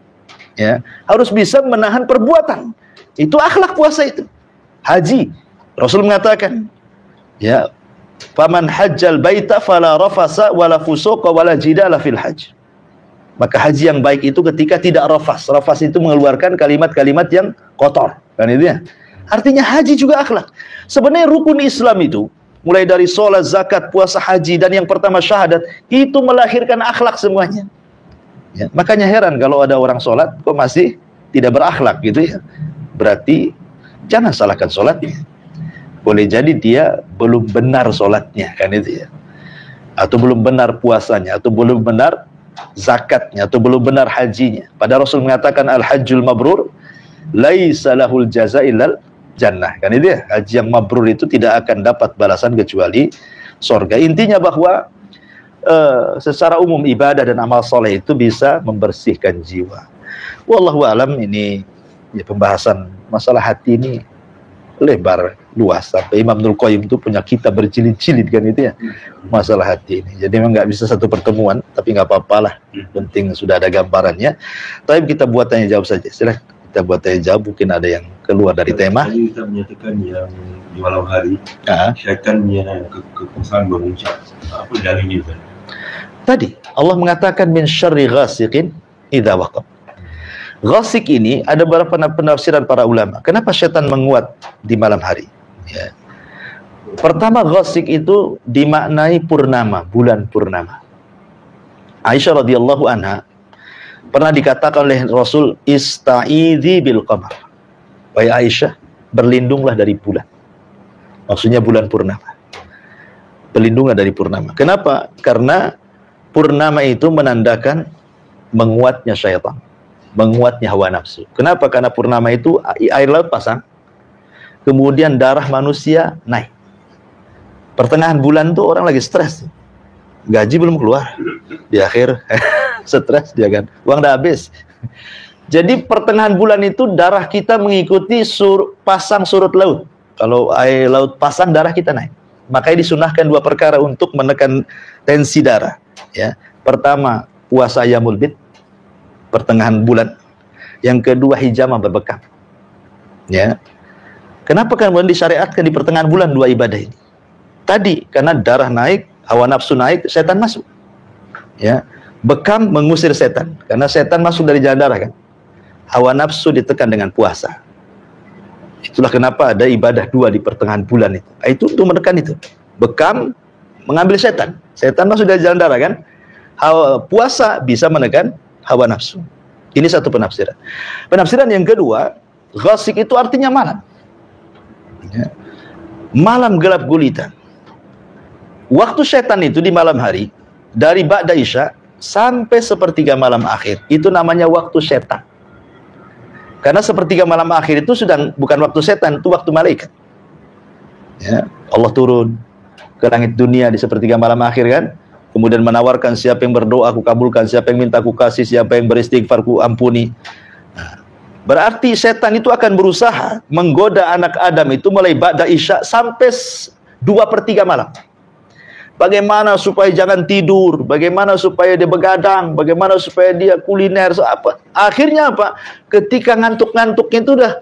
ya, harus bisa menahan perbuatan. Itu akhlak puasa itu. Haji, Rasul mengatakan, ya, faman hajjal baita fala rafasa wala fusuqa wala jidala fil hajj. Maka haji yang baik itu ketika tidak rafas. Rafas itu mengeluarkan kalimat-kalimat yang kotor, kan itu ya. Artinya haji juga akhlak. Sebenarnya rukun Islam itu mulai dari sholat, zakat, puasa, haji, dan yang pertama syahadat, itu melahirkan akhlak semuanya. Ya, makanya heran kalau ada orang sholat kok masih tidak berakhlak gitu ya. Berarti jangan salahkan sholatnya. Boleh jadi dia belum benar sholatnya, kan itu ya. Atau belum benar puasanya, atau belum benar zakatnya, atau belum benar hajinya. Pada Rasul mengatakan al-hajjul mabrur laisa lahul jaza illal jannah, kan itu ya. Haji yang mabrur itu tidak akan dapat balasan kecuali surga. Intinya bahwa secara umum ibadah dan amal soleh itu bisa membersihkan jiwa. Wallahu alam. Ini ya, pembahasan masalah hati ini lebar luas, sampai Imam Ibnul Qayyim itu punya kitab berjilid-jilid, kan itu ya, masalah hati ini. Jadi memang nggak bisa satu pertemuan, tapi nggak apa-apa lah, penting sudah ada gambarannya. Tapi kita buat tanya jawab saja, silahkan kita buat tanya jawab, mungkin ada yang keluar dari tema. Tadi kita menyatakan yang di malam hari syaitannya kekuasaan mengucap, apa dalilnya tadi? Tadi Allah mengatakan min syarri ghasiqin idza waqab. Ghasik ini ada beberapa penafsiran para ulama. Kenapa syaitan menguat di malam hari? Ya. Pertama, ghasik itu dimaknai purnama, bulan purnama. Aisyah radhiyallahu anha pernah dikatakan oleh Rasul, ista'idzi bil qamar. Wahai Aisyah, berlindunglah dari bulan. Maksudnya bulan purnama. Berlindunglah dari purnama. Kenapa? Karena purnama itu menandakan menguatnya syaitan, menguatnya hawa nafsu. Kenapa? Karena purnama itu air laut pasang, kemudian darah manusia naik. Pertengahan bulan tuh orang lagi stres, gaji belum keluar, di akhir stres dia kan, uang udah habis. Jadi pertengahan bulan itu darah kita mengikuti pasang surut laut. Kalau air laut pasang, darah kita naik. Makanya disunahkan dua perkara untuk menekan tensi darah. Ya, pertama puasa Yaumul Bid, pertengahan bulan. Yang kedua hijamah berbekam. Ya. Kenapa kemudian disyariatkan di pertengahan bulan dua ibadah ini? Tadi karena darah naik, hawa nafsu naik, setan masuk. Ya. Bekam mengusir setan, karena setan masuk dari jalan darah kan. Hawa nafsu ditekan dengan puasa. Itulah kenapa ada ibadah dua di pertengahan bulan itu. Itu untuk menekan itu. Bekam mengambil setan. Setan masuk dari jalan darah kan. Puasa bisa menekan hawa nafsu. Ini satu penafsiran. Penafsiran yang kedua, ghasik itu artinya malam. Ya. Malam gelap gulita. Waktu setan itu di malam hari, dari ba'da isya sampai sepertiga malam akhir, itu namanya waktu setan. Karena sepertiga malam akhir itu sudah bukan waktu setan, itu waktu malaikat. Ya, Allah turun ke langit dunia di sepertiga malam akhir kan, kemudian menawarkan siapa yang berdoa aku kabulkan, siapa yang minta aku kasih, siapa yang beristighfar aku ampuni. Nah, Berarti setan itu akan berusaha menggoda anak Adam itu mulai ba'da isya sampai 2/3 malam. Bagaimana supaya jangan tidur, bagaimana supaya dia begadang, bagaimana supaya dia kuliner, apa. Akhirnya apa? Ketika ngantuk-ngantuknya itu udah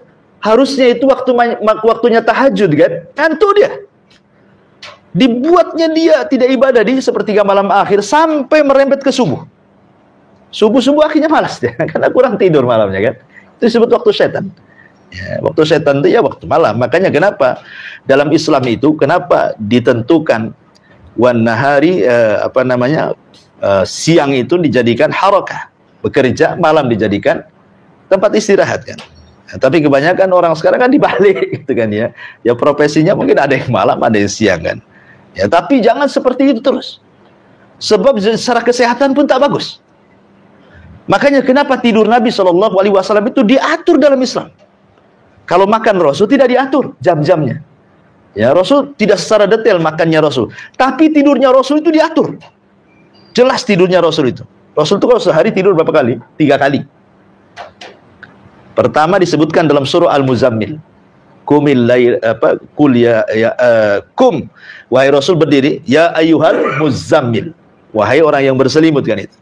harusnya itu waktunya tahajud kan? Ngantuk dia. Dibuatnya dia tidak ibadah di 1/3 malam akhir sampai merembet ke subuh. Subuh-subuh akhirnya malas dia karena kurang tidur malamnya kan. Itu disebut waktu setan. Ya, waktu setan itu ya waktu malam. Makanya kenapa dalam Islam itu kenapa ditentukan wan nahari siang itu dijadikan harakah, bekerja, malam dijadikan tempat istirahat kan. Nah, tapi kebanyakan orang sekarang kan dibalik gitu kan ya. Ya profesinya mungkin ada yang malam, ada yang siang kan. Ya, tapi jangan seperti itu terus. Sebab secara kesehatan pun tak bagus. Makanya kenapa tidur Nabi SAW itu diatur dalam Islam. Kalau makan Rasul tidak diatur jam-jamnya. Ya, Rasul tidak secara detail makannya Rasul. Tapi tidurnya Rasul itu diatur. Jelas tidurnya Rasul itu. Rasul itu kalau sehari tidur berapa kali? 3 kali. Pertama disebutkan dalam surah Al-Muzammil. Qumil lail kum. Wahai Rasul berdiri, ya ayyuhal muzammil. Wahai orang yang berselimut kan itu.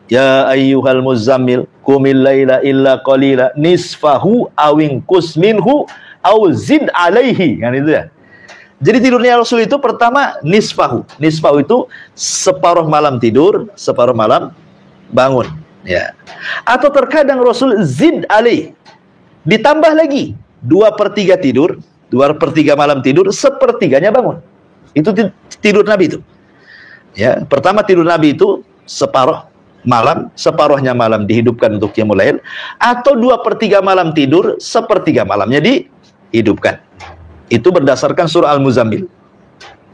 Ya ayyuhal muzammil qumil laila illa qalila nisfahu awinqus minhu aw zid alaihi, kan itu ya. Jadi tidurnya Rasul itu pertama nisfahu. Nisfahu itu separuh malam tidur, separuh malam bangun, ya. Atau terkadang Rasul zid alaihi. Ditambah lagi 2/3 tidur, 2/3 malam tidur, 1/3-nya bangun. Itu tidur Nabi itu. Ya, pertama tidur Nabi itu separuh malam, separuhnya malam dihidupkan untuk qiyamul lail, atau 2/3 malam tidur, 1/3 malamnya dihidupkan. Itu berdasarkan surah Al-Muzammil.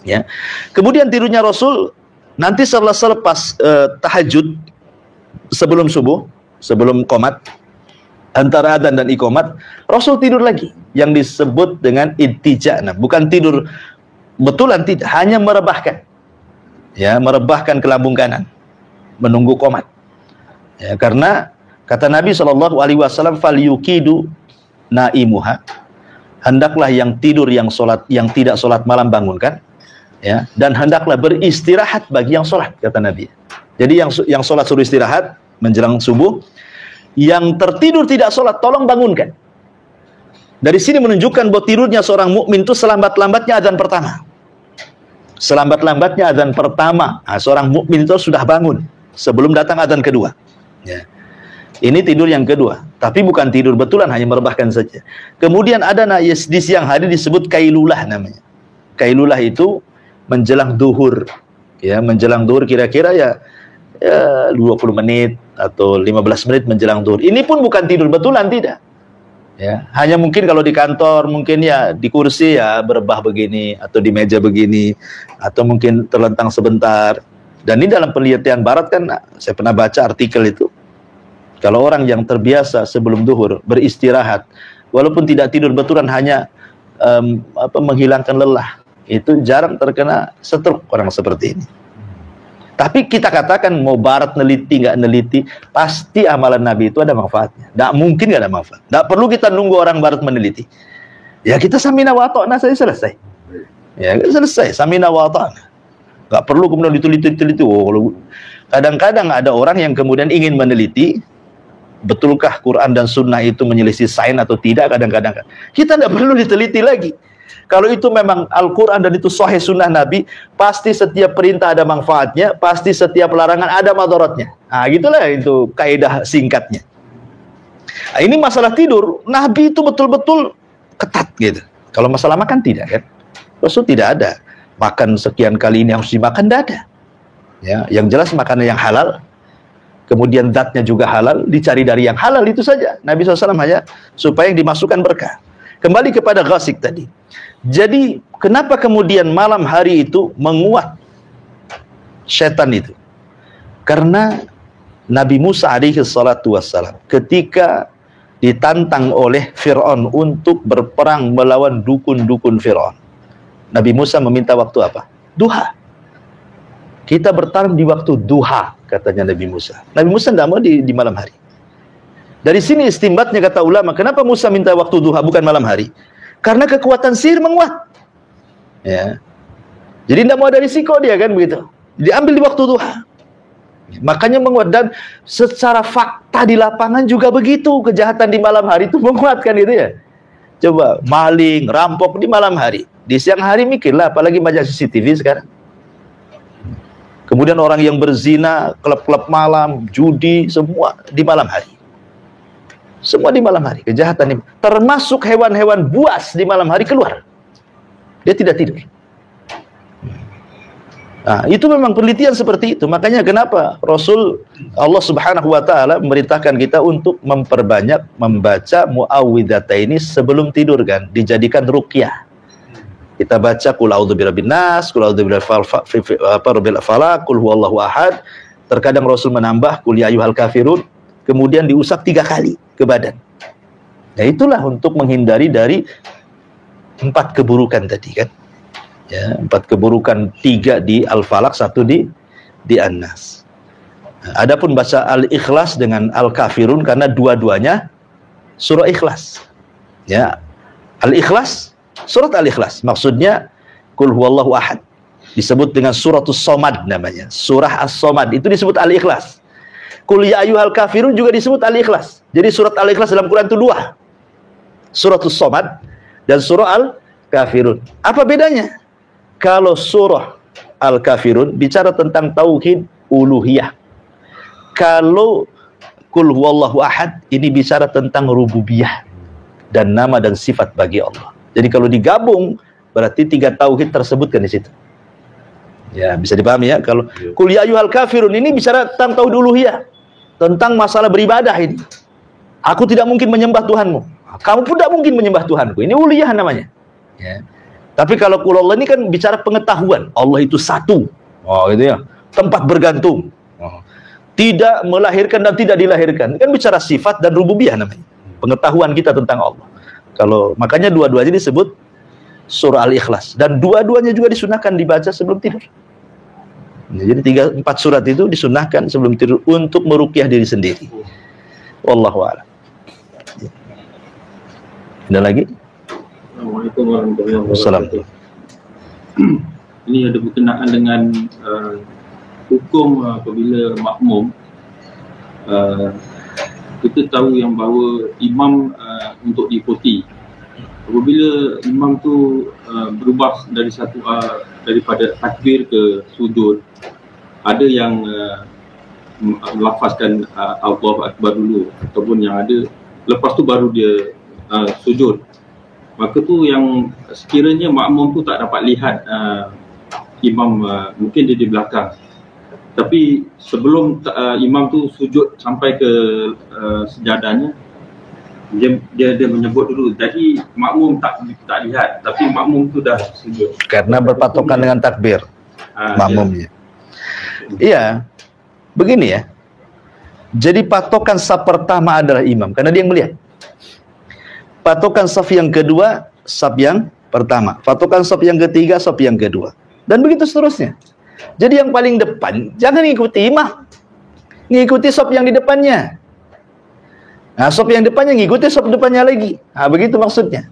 Ya. Kemudian tidurnya Rasul nanti selepas tahajud sebelum subuh, sebelum qomat, antara adzan dan iqamat, Rasul tidur lagi yang disebut dengan ittija. Nah, bukan tidur betulan, tidak, hanya merebahkan. Ya, merebahkan ke lambung kanan. Menunggu qomat. Ya, karena kata Nabi SAW, falyuqidu naimuha, hendaklah yang tidur yang tidak sholat malam bangunkan, ya, dan hendaklah beristirahat bagi yang sholat, kata Nabi. Jadi yang sholat suruh istirahat menjelang subuh, yang tertidur tidak sholat tolong bangunkan. Dari sini menunjukkan bahwa tidurnya seorang mukmin itu selambat-lambatnya adzan pertama. Selambat-lambatnya adzan pertama, seorang mukmin itu sudah bangun sebelum datang adzan kedua. Ya. Ini tidur yang kedua, tapi bukan tidur betulan, hanya merebahkan saja. Kemudian ada di siang hari disebut kailulah namanya. Kailulah itu menjelang duhur. Ya, menjelang duhur kira-kira ya 20 menit atau 15 menit menjelang duhur. Ini pun bukan tidur betulan, tidak. Ya, hanya mungkin kalau di kantor mungkin ya di kursi ya berebah begini, atau di meja begini, atau mungkin terlentang sebentar. Dan ini dalam penelitian barat kan, saya pernah baca artikel itu. Kalau orang yang terbiasa sebelum duhur beristirahat, walaupun tidak tidur betulan, hanya menghilangkan lelah, itu jarang terkena stroke orang seperti ini. Tapi kita katakan mau barat neliti nggak neliti, pasti amalan Nabi itu ada manfaatnya. Nggak mungkin nggak ada manfaat. Nggak perlu kita nunggu orang barat meneliti. Ya kita samina wa ta'na saja selesai. Ya selesai, samina wa ta'na. Nggak perlu kemudian diteliti. Oh, kadang-kadang ada orang yang kemudian ingin meneliti, betulkah Quran dan Sunnah itu menyelisih sains atau tidak, kadang-kadang. Kita nggak perlu diteliti lagi. Kalau itu memang Al-Quran dan itu sahih sunnah Nabi, pasti setiap perintah ada manfaatnya, pasti setiap larangan ada madaratnya. Nah, gitulah itu kaidah singkatnya. Nah, ini masalah tidur, Nabi itu betul-betul ketat gitu. Kalau masalah makan tidak kan? Rasul tidak ada makan sekian kali ini harus dimakan, tidak ada. Ya, yang jelas makanan yang halal, kemudian zatnya juga halal, dicari dari yang halal, itu saja. Nabi SAW hanya supaya yang dimasukkan berkah. Kembali kepada ghasik tadi. Jadi kenapa kemudian malam hari itu menguat setan itu? Karena Nabi Musa alaihi salatu wassalam ketika ditantang oleh Fir'aun untuk berperang melawan dukun-dukun Fir'aun, Nabi Musa meminta waktu apa? Duha. Kita bertarung di waktu duha, katanya Nabi Musa. Nabi Musa tidak mau di malam hari. Dari sini istimbatnya kata ulama, kenapa Musa minta waktu duha bukan malam hari? Karena kekuatan sihir menguat. Ya. Jadi tidak mau ada risiko dia kan begitu. Diambil di waktu duha. Makanya menguat, dan secara fakta di lapangan juga begitu, kejahatan di malam hari itu menguatkan gitu ya. Coba maling, rampok di malam hari. Di siang hari mikirlah, apalagi banyak CCTV sekarang. Kemudian orang yang berzina, klub-klub malam, judi, semua di malam hari. Semua di malam hari, kejahatan ini. Termasuk hewan-hewan buas di malam hari keluar. Dia tidak tidur. Nah, itu memang penelitian seperti itu. Makanya kenapa Rasul Allah Subhanahu wa taala memerintahkan kita untuk memperbanyak membaca muawwidhataini sebelum tidur kan, dijadikan ruqyah. Kita baca qul a'udzu birabbin nas, qul a'udzu birabbil falaq, qul huwallahu ahad. Terkadang Rasul menambah qul ya ayyuhal kafirun, kemudian diusap 3 kali ke badan. Nah, itulah untuk menghindari dari 4 keburukan tadi kan. Ya, 4 keburukan, 3 di Al-Falaq, 1 di An-Nas. Nah, adapun baca Al-Ikhlas dengan Al-Kafirun karena dua-duanya surah Ikhlas. Ya. Al-Ikhlas, surat Al-Ikhlas. Maksudnya Qul huwallahu ahad. Disebut dengan suratus Somad namanya. Surah As-Somad itu disebut Al-Ikhlas. Qul ya ayyuhal kafirun juga disebut Al-Ikhlas. Jadi surat Al-Ikhlas dalam Quran itu 2. Suratus Somad dan surah Al-Kafirun. Apa bedanya? Kalau surah Al-Kafirun bicara tentang tauhid uluhiyah. Kalau Qul huwallahu ahad ini bicara tentang rububiyah dan nama dan sifat bagi Allah. Jadi kalau digabung berarti 3 tauhid tersebutkan di situ. Ya, bisa dipahami ya. Kalau Qul ya ayyuhal kafirun ini bicara tentang tauhid uluhiyah, tentang masalah beribadah ini. Aku tidak mungkin menyembah Tuhanmu. Kamu pun tidak mungkin menyembah Tuhanku. Ini uluhiyah namanya. Ya. Tapi kalau Qul Allah ini kan bicara pengetahuan. Allah itu satu. Oh, gitu ya. Tempat bergantung. Oh. Tidak melahirkan dan tidak dilahirkan. Kan bicara sifat dan rububiyah namanya. Pengetahuan kita tentang Allah. Kalau makanya dua-duanya disebut surah Al-Ikhlas, dan dua-duanya juga disunahkan dibaca sebelum tidur. Jadi 4 surat itu disunahkan sebelum tidur untuk meruqyah diri sendiri. Wallahu a'lam. Ada lagi? Assalamualaikum warahmatullahi wabarakatuh. Ini ada berkenaan dengan hukum apabila makmum. Kita tahu yang bahawa imam untuk diikuti. Apabila imam tu berubah dari daripada takbir ke sujud, ada yang melafazkan Allahu Akbar dulu, ataupun yang ada lepas tu baru dia sujud. Maka tu yang sekiranya makmum tu tak dapat lihat imam, mungkin dia di belakang, tapi sebelum imam tu sujud sampai ke sejadahnya, dia menyebut dulu. Jadi makmum tak lihat, tapi makmum tu dah sujud karena berpatokan dengan takbir makmumnya. Iya, begini ya. Jadi patokan saf pertama adalah imam karena dia yang melihat. Patokan saf yang kedua, saf yang pertama. Patokan saf yang ketiga, saf yang kedua. Dan begitu seterusnya. Jadi yang paling depan jangan ngikuti imam, ngikuti saf yang di depannya. Nah, saf yang depannya ngikuti saf depannya lagi. Nah, begitu maksudnya.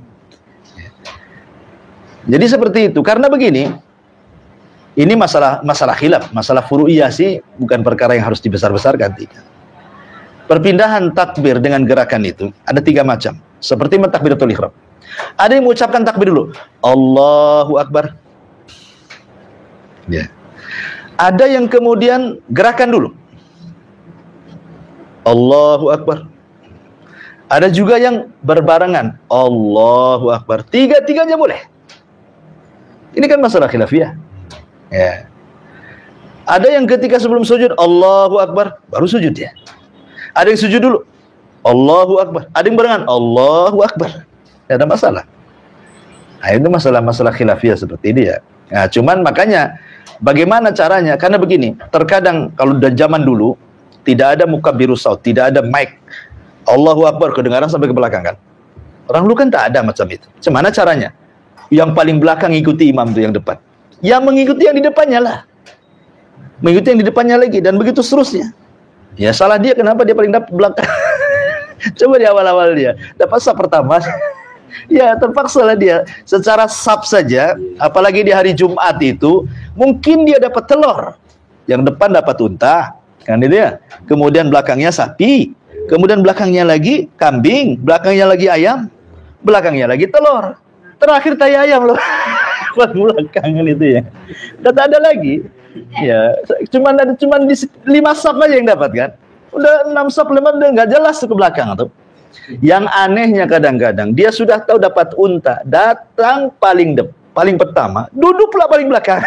Jadi seperti itu. Karena begini, ini masalah khilaf, masalah furu'iyah sih, bukan perkara yang harus dibesar-besarkan, tidak. Perpindahan takbir dengan gerakan itu ada 3 macam. Seperti takbiratul ihram. Ada yang mengucapkan takbir dulu, Allahu Akbar. Ya. Ada yang kemudian gerakan dulu, Allahu Akbar. Ada juga yang berbarengan, Allahu Akbar. Tiga-tiganya boleh. Ini kan masalah khilafiyah. Ya. Ada yang ketika sebelum sujud, Allahu Akbar, baru sujud ya. Ada yang sujud dulu, Allahu Akbar. Ada yang barengan, Allahu Akbar. Tidak ada masalah. Nah, itu masalah khilafiyah seperti ini ya. Nah, cuman makanya bagaimana caranya? Karena begini, terkadang kalau dari zaman dulu tidak ada mukabbirus saut, tidak ada mic. Allahu Akbar kedengaran sampai ke belakang kan. Orang dulu kan tak ada macam itu. Gimana caranya? Yang paling belakang ikuti imam itu yang depan. Yang mengikuti yang di depannya lah. Mengikuti yang di depannya lagi dan begitu seterusnya. Ya salah dia, kenapa dia paling belakang? Coba di awal-awal dia dapat saf pertama, ya terpaksa lah dia secara saf saja, apalagi di hari Jumat itu mungkin dia dapat telur, yang depan dapat unta, kan itu ya, kemudian belakangnya sapi, kemudian belakangnya lagi kambing, belakangnya lagi ayam, belakangnya lagi telur, terakhir tai ayam loh. Belakangan itu ya, kata ada lagi, ya cuman di 5 saf aja yang dapat kan. Udah 6 saf 5 udah nggak jelas ke belakang tuh. Yang anehnya kadang-kadang dia sudah tahu dapat unta, datang paling pertama, duduk pula paling belakang.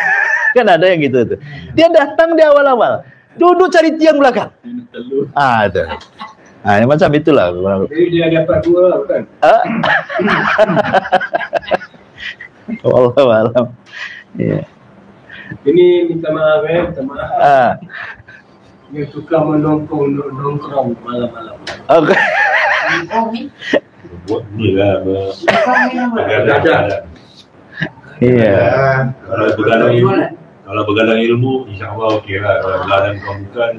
Kan ada yang gitu tuh. Dia datang di awal-awal, duduk cari tiang belakang. Ada. Nah, ini macam itulah. Jadi dia dapat 2 kan? Wallahualam. Iya. Ini minta maaf minta maaf. Dia suka nongkrong malam-malam. Oke. Buat ni lah. Iya. Kalau begadang ilmu, insyaAllah okey lah. Kalau begadang bukan.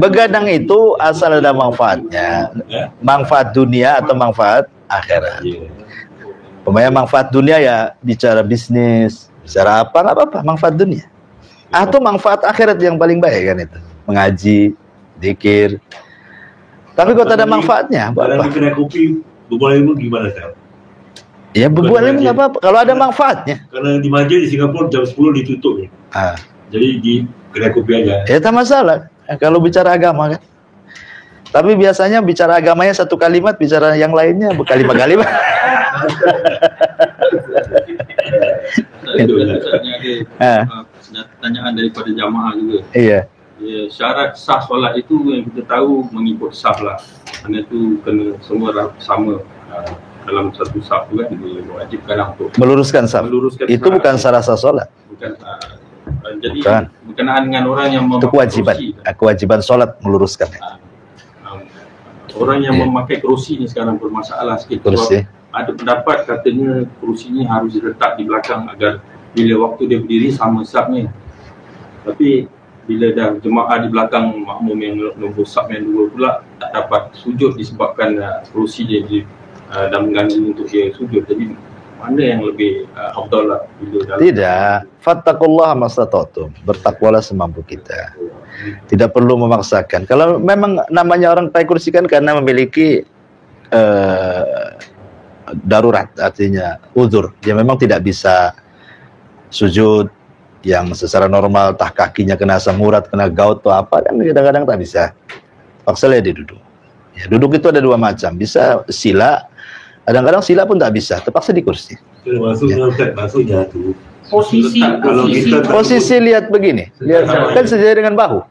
Begadang itu asal ada manfaatnya, manfaat dunia atau manfaat akhirat. Pemain manfaat dunia ya bicara bisnis, bicara apa nggak apa-apa, manfaat dunia. Atau manfaat akhirat yang paling baik kan itu, mengaji, zikir. Tapi kalau tak ada manfaatnya, kalau kena kopi, berbual ilmu gimana Ustaz? Ya berbual ilmu nggak apa-apa, kalau ada manfaatnya. Karena di masjid di Singapura jam 10 ditutup ni. Jadi di kedai kopi aja. Ya tak masalah. Kalau bicara agama kan. Tapi biasanya bicara agamanya 1 kalimat, bicara yang lainnya berkalimat-kalimat. Itu ada pertanyaan daripada jamaah juga. Iya. Ya, syarat sah solat itu yang kita tahu mengikut saf lah. Kerana itu kena semua sama dalam satu saf tu kan, diwajibkan untuk Meluruskan saf. Itu bukan syarat sah solat. Bukan. Jadi Bukan. berkenaan dengan orang yang Itu kewajiban. Kewajiban solat meluruskan. Orang yang memakai kerusi ni sekarang bermasalah sikit. Kerusi. Ada pendapat katanya kerusi ni harus diletak di belakang agar bila waktu dia berdiri sama safnya. Tapi bila dah jemaah di belakang makmum yang nombor saf yang 2 pula tak dapat sujud disebabkan kerusi dia dah mengganggu untuk dia sujud. Jadi mana yang lebih afdal lah bila dalam Tidak. Fattaqullaha mastata'tum. Bertakwalah semampu kita. Tidak perlu memaksakan. Kalau memang namanya orang pakai kursi kan karena memiliki darurat, artinya uzur. Dia memang tidak bisa sujud yang secara normal, tah kakinya kena asam urat, kena gout atau apa kan kadang-kadang tak bisa. Paksa dia duduk. Ya, duduk itu ada 2 macam. Bisa sila, kadang-kadang sila pun tak bisa, terpaksa di kursi. Maksudnya Ustaz, maksudnya tu Posisi Posisi lihat begini, lihat kan sejajar dengan bahu.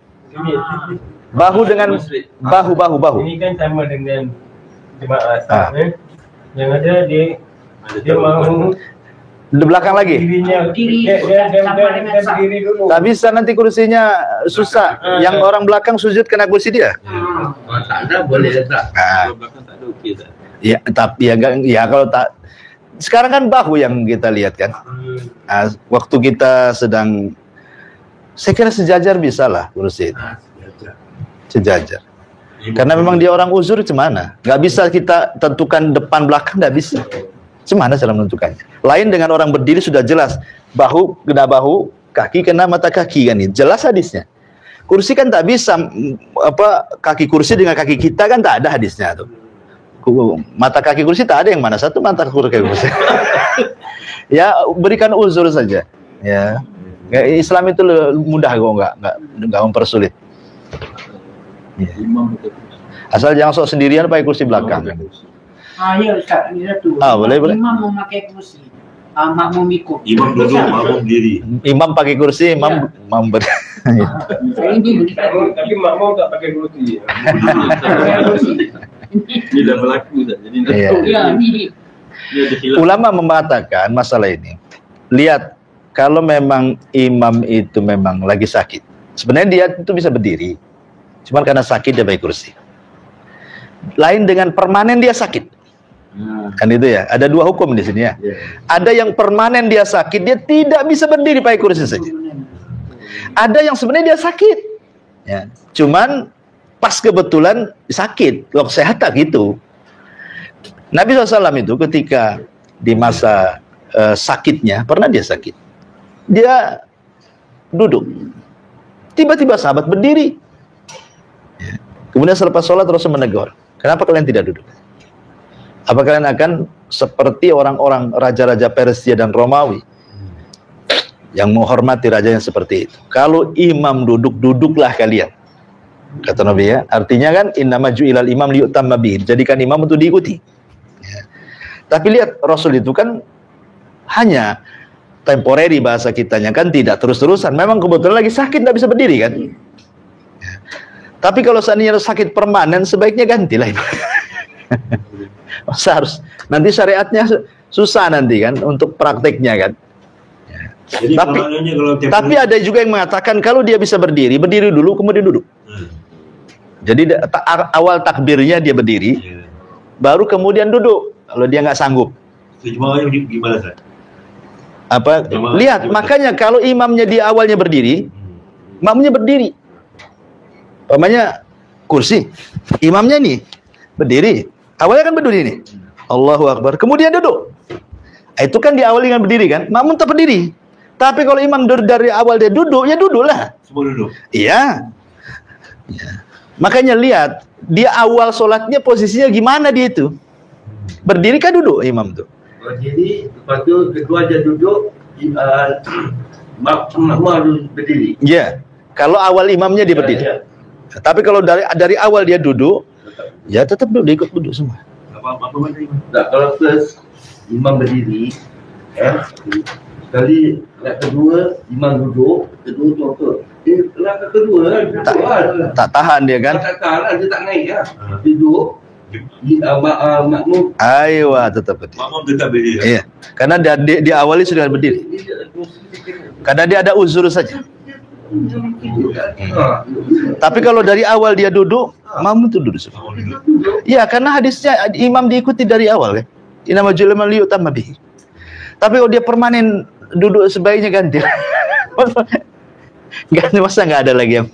Bahu dengan bahu. Ini kan sama dengan jemaah asal yang ada dia mau Di belakang lagi. dirinya dia berdiri dulu. Tak bisa nanti kursinya susah. Yang orang belakang sujud kena kursi dia. Tak ada boleh letak. kalau belakang tak ada okey tak? Ya, tapi ya kalau tak. Sekarang kan bahu yang kita lihat kan. Waktu kita sedang, saya kira sejajar bisa lah kursi itu. Sejajar. Karena memang dia orang uzur cemana. Nggak bisa kita tentukan depan belakang, nggak bisa. Cemana cara menentukannya? Lain dengan orang berdiri sudah jelas. Bahu kena bahu, kaki kena mata kaki kan ini. Jelas hadisnya. Kursi kan tak bisa kaki kursi dengan kaki kita kan tak ada hadisnya tuh. Mata kaki kursi tak ada yang mana satu mata kaki kursi. Ya berikan uzur saja. Ya. Islam itu mudah kok, enggak mempersulit. Ya. Asal jangan sok sendirian pakai kursi belakang. Ya Ustaz, ini satu. Boleh. Imam memakai kursi, makmum ikut. Imam duduk, makmum diri. Imam pakai kursi, imam Ini Tapi makmum tak pakai kursi. Ini dah berlaku tak? Jadi Iya. ya ini dia ada khilaf. Ulama mengatakan masalah ini. Lihat, kalau memang imam itu memang lagi sakit, sebenarnya dia itu bisa berdiri, cuman karena sakit dia pakai kursi. Lain dengan permanen dia sakit. Kan itu ya. Ada 2 hukum di sini ya. Ada yang permanen dia sakit, dia tidak bisa berdiri pakai kursi saja. Ada yang sebenarnya dia sakit, ya, cuman pas kebetulan sakit, kalau sehat tak gitu. Nabi SAW itu ketika di masa sakitnya, pernah dia sakit, dia duduk, tiba-tiba sahabat berdiri. Kemudian selepas sholat Rasul menegur, kenapa kalian tidak duduk? Apa kalian akan seperti orang-orang raja-raja Persia dan Romawi yang menghormati raja yang seperti itu? Kalau imam duduk, duduklah kalian, kata Nabi ya. Artinya kan innama ju'ilal imam liyutamma bihi, jadikan imam untuk diikuti ya. Tapi lihat Rasul itu kan hanya temporary bahasa kitanya, kan tidak terus-terusan. Memang kebetulan lagi sakit, tidak bisa berdiri kan ya. Tapi kalau seandainya sakit permanen, sebaiknya gantilah. Masa harus, nanti syariatnya susah nanti kan untuk prakteknya kan. Jadi Tapi ada juga yang mengatakan kalau dia bisa berdiri, berdiri dulu kemudian duduk. Jadi awal takbirnya dia berdiri, baru kemudian duduk kalau dia nggak sanggup. Jemaahnya gimana, Ustaz? Apa? Lihat, makanya kalau imamnya di awalnya berdiri, makmumnya berdiri. Umpamanya kursi, imamnya nih berdiri, awalnya kan berdiri nih, Allahu Akbar, kemudian duduk. Itu kan di awal dengan berdiri kan, makmum tak berdiri. Tapi kalau imam dari awal dia duduk, ya duduklah. Semua duduk. Iya. Ya. Makanya lihat, dia awal sholatnya posisinya gimana dia itu? Berdiri kan duduk imam tuh. Jadi lepas tu kedua dia duduk, makmum harus berdiri. Iya. Kalau awal imamnya dia berdiri. Ya. Tapi kalau dari awal dia duduk, ya tetap duduk, ikut duduk semua. Apa tadi? Tak, kalau first imam berdiri, sekali langkah kedua imam duduk, kedua tu. Langkah kedua duduk lah. Tak tahan dia kan? Tak tahan lah, dia tak naik lah. Duduk, makmum. Ayo, tetap berdiri. Makmum tetap berdiri. Iya. Karena dia diawali sudah berdiri. Karena dia ada uzur saja. Tapi kalau dari awal dia duduk, makmum itu duduk semua. Iya, karena hadisnya imam diikuti dari awal kan. Innama ju'ila liman liyutamma bihi. Tapi kalau dia permanen duduk, sebaiknya ganti. Ganti, masa nggak ada lagi yang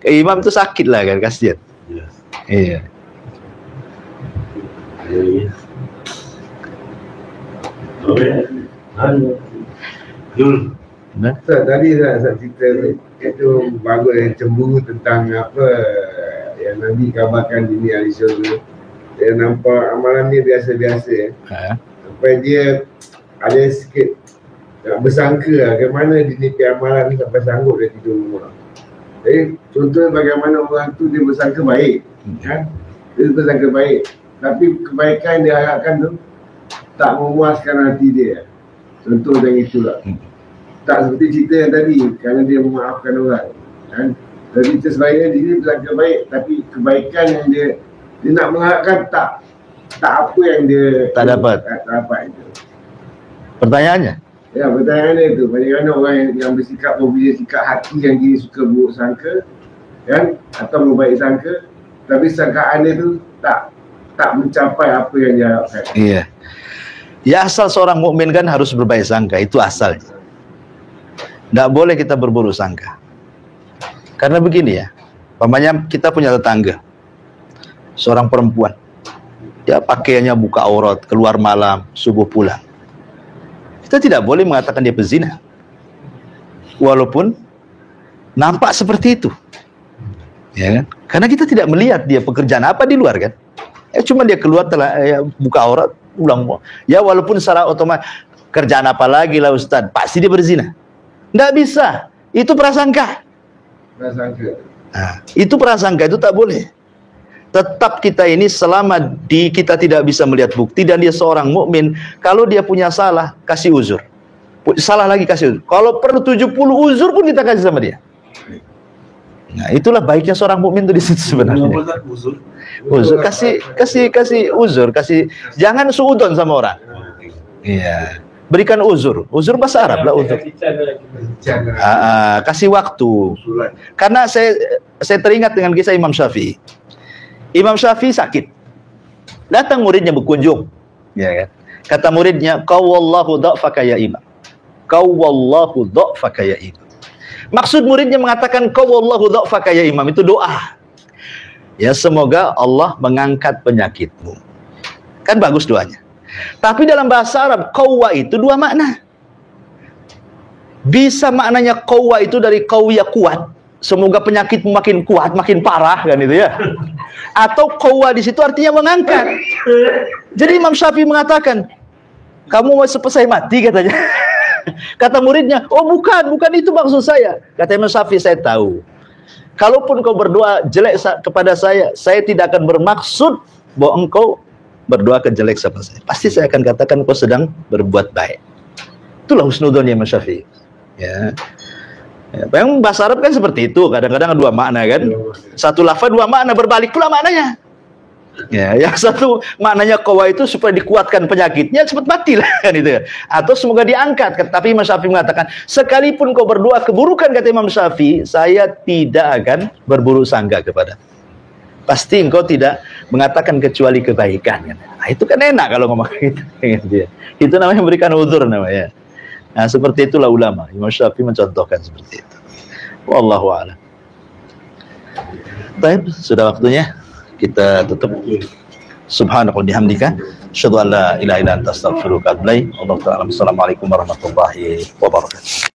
imam itu sakit lah kan, kasihan. Iya. Jul. Nah, Tadi saya cerita itu bagus yang cemburu tentang apa yang Nabi kabarkan dini ahli syurga. Dia nampak amalan dia biasa-biasa sampai dia ada sikit bersangka lah bagaimana dia nipi amalan ni sampai sanggup dia tidur rumah. Jadi contoh bagaimana orang tu dia bersangka baik kan? Dia bersangka baik, tapi kebaikan dia harapkan tu tak memuaskan hati dia. Contoh yang itulah. Tak seperti cerita yang tadi, kerana dia memaafkan orang kan? Jadi sebenarnya dia bersangka baik, tapi kebaikan yang dia nak mengharapkan tak apa yang dia tak dapat. Tak dapat itu. Pertanyaannya? Ya, pertanyaannya itu, bagaimana orang yang bersikap berbeza sikap hati yang dia suka buruk sangka kan, atau membaik sangka, tapi sangkaan dia tu tak mencapai apa yang dia harapkan. Iya. Ya, asal seorang mukmin kan harus berbaik sangka, itu asalnya. Tidak boleh kita berburuk sangka. Karena begini ya, umpamanya kita punya tetangga, seorang perempuan, dia pakaiannya buka aurat, keluar malam, subuh pulang. Kita tidak boleh mengatakan dia pezina, walaupun nampak seperti itu, ya kan? Karena kita tidak melihat dia pekerjaan apa di luar kan. Cuma dia keluar buka aurat, pulang. Ya walaupun secara otomatis, kerjaan apa lagi lah Ustaz, pasti dia berzina. Tidak bisa, itu prasangka. Nah, itu prasangka, itu tak boleh. Tetap kita ini selama kita tidak bisa melihat bukti dan dia seorang mukmin, kalau dia punya salah, kasih uzur. Salah lagi kasih uzur. Kalau perlu 70 uzur pun kita kasih sama dia. Nah, itulah baiknya seorang mukmin itu di situ sebenarnya. Uzur, kasih uzur, jangan suudon sama orang. Iya. Berikan uzur bahasa Arab lah uzur. Kasih waktu. Karena saya teringat dengan kisah Imam Syafi'i. Imam Syafi'i sakit. Datang muridnya berkunjung. Ya kan? Kata muridnya, "Qawwallahu dha'faka ya imam." Qawwallahu dha'faka ya imam. Maksud muridnya mengatakan qawwallahu dha'faka ya imam, itu doa. Ya, semoga Allah mengangkat penyakitmu. Kan bagus doanya. Tapi dalam bahasa Arab, qawwa itu dua makna. Bisa maknanya qawwa itu dari qawiyah kuat. Semoga penyakitmu makin kuat, makin parah kan itu ya. Atau qawwa di situ artinya mengangkat. Jadi Imam Syafi'i mengatakan, kamu mau selesai mati katanya. Kata muridnya, oh bukan itu maksud saya. Kata Imam Syafi'i, saya tahu. Kalaupun kau berdoa jelek kepada saya tidak akan bermaksud bahwa engkau berdoa kejelek sama saya. Pasti saya akan katakan kau sedang berbuat baik. Itulah husnudzonnya Imam Syafi'i. Ya. Yang bahasa Arab kan seperti itu, kadang-kadang dua makna kan. Satu lafaz dua makna, berbalik pula maknanya. Ya, yang satu maknanya qawwa itu supaya dikuatkan penyakitnya cepat mati lah kan itu. Atau semoga diangkat. Tapi Imam Syafi'i mengatakan, sekalipun kau berdoa keburukan, kata Imam Syafi'i, saya tidak akan berburuk sangka kepada. Pasti engkau tidak mengatakan kecuali kebaikan. Nah, itu kan enak kalau ngomong gitu. Itu namanya memberikan uzur namanya. Nah, seperti itulah ulama. Imam Syafi'i mencontohkan seperti itu. Wallahu a'lam. Baik, sudah waktunya kita tutup. Subhanaka wa bihamdika asyhadu an la ilaha illa anta astaghfiruka wa atubu ilaik. Assalamualaikum warahmatullahi wabarakatuh.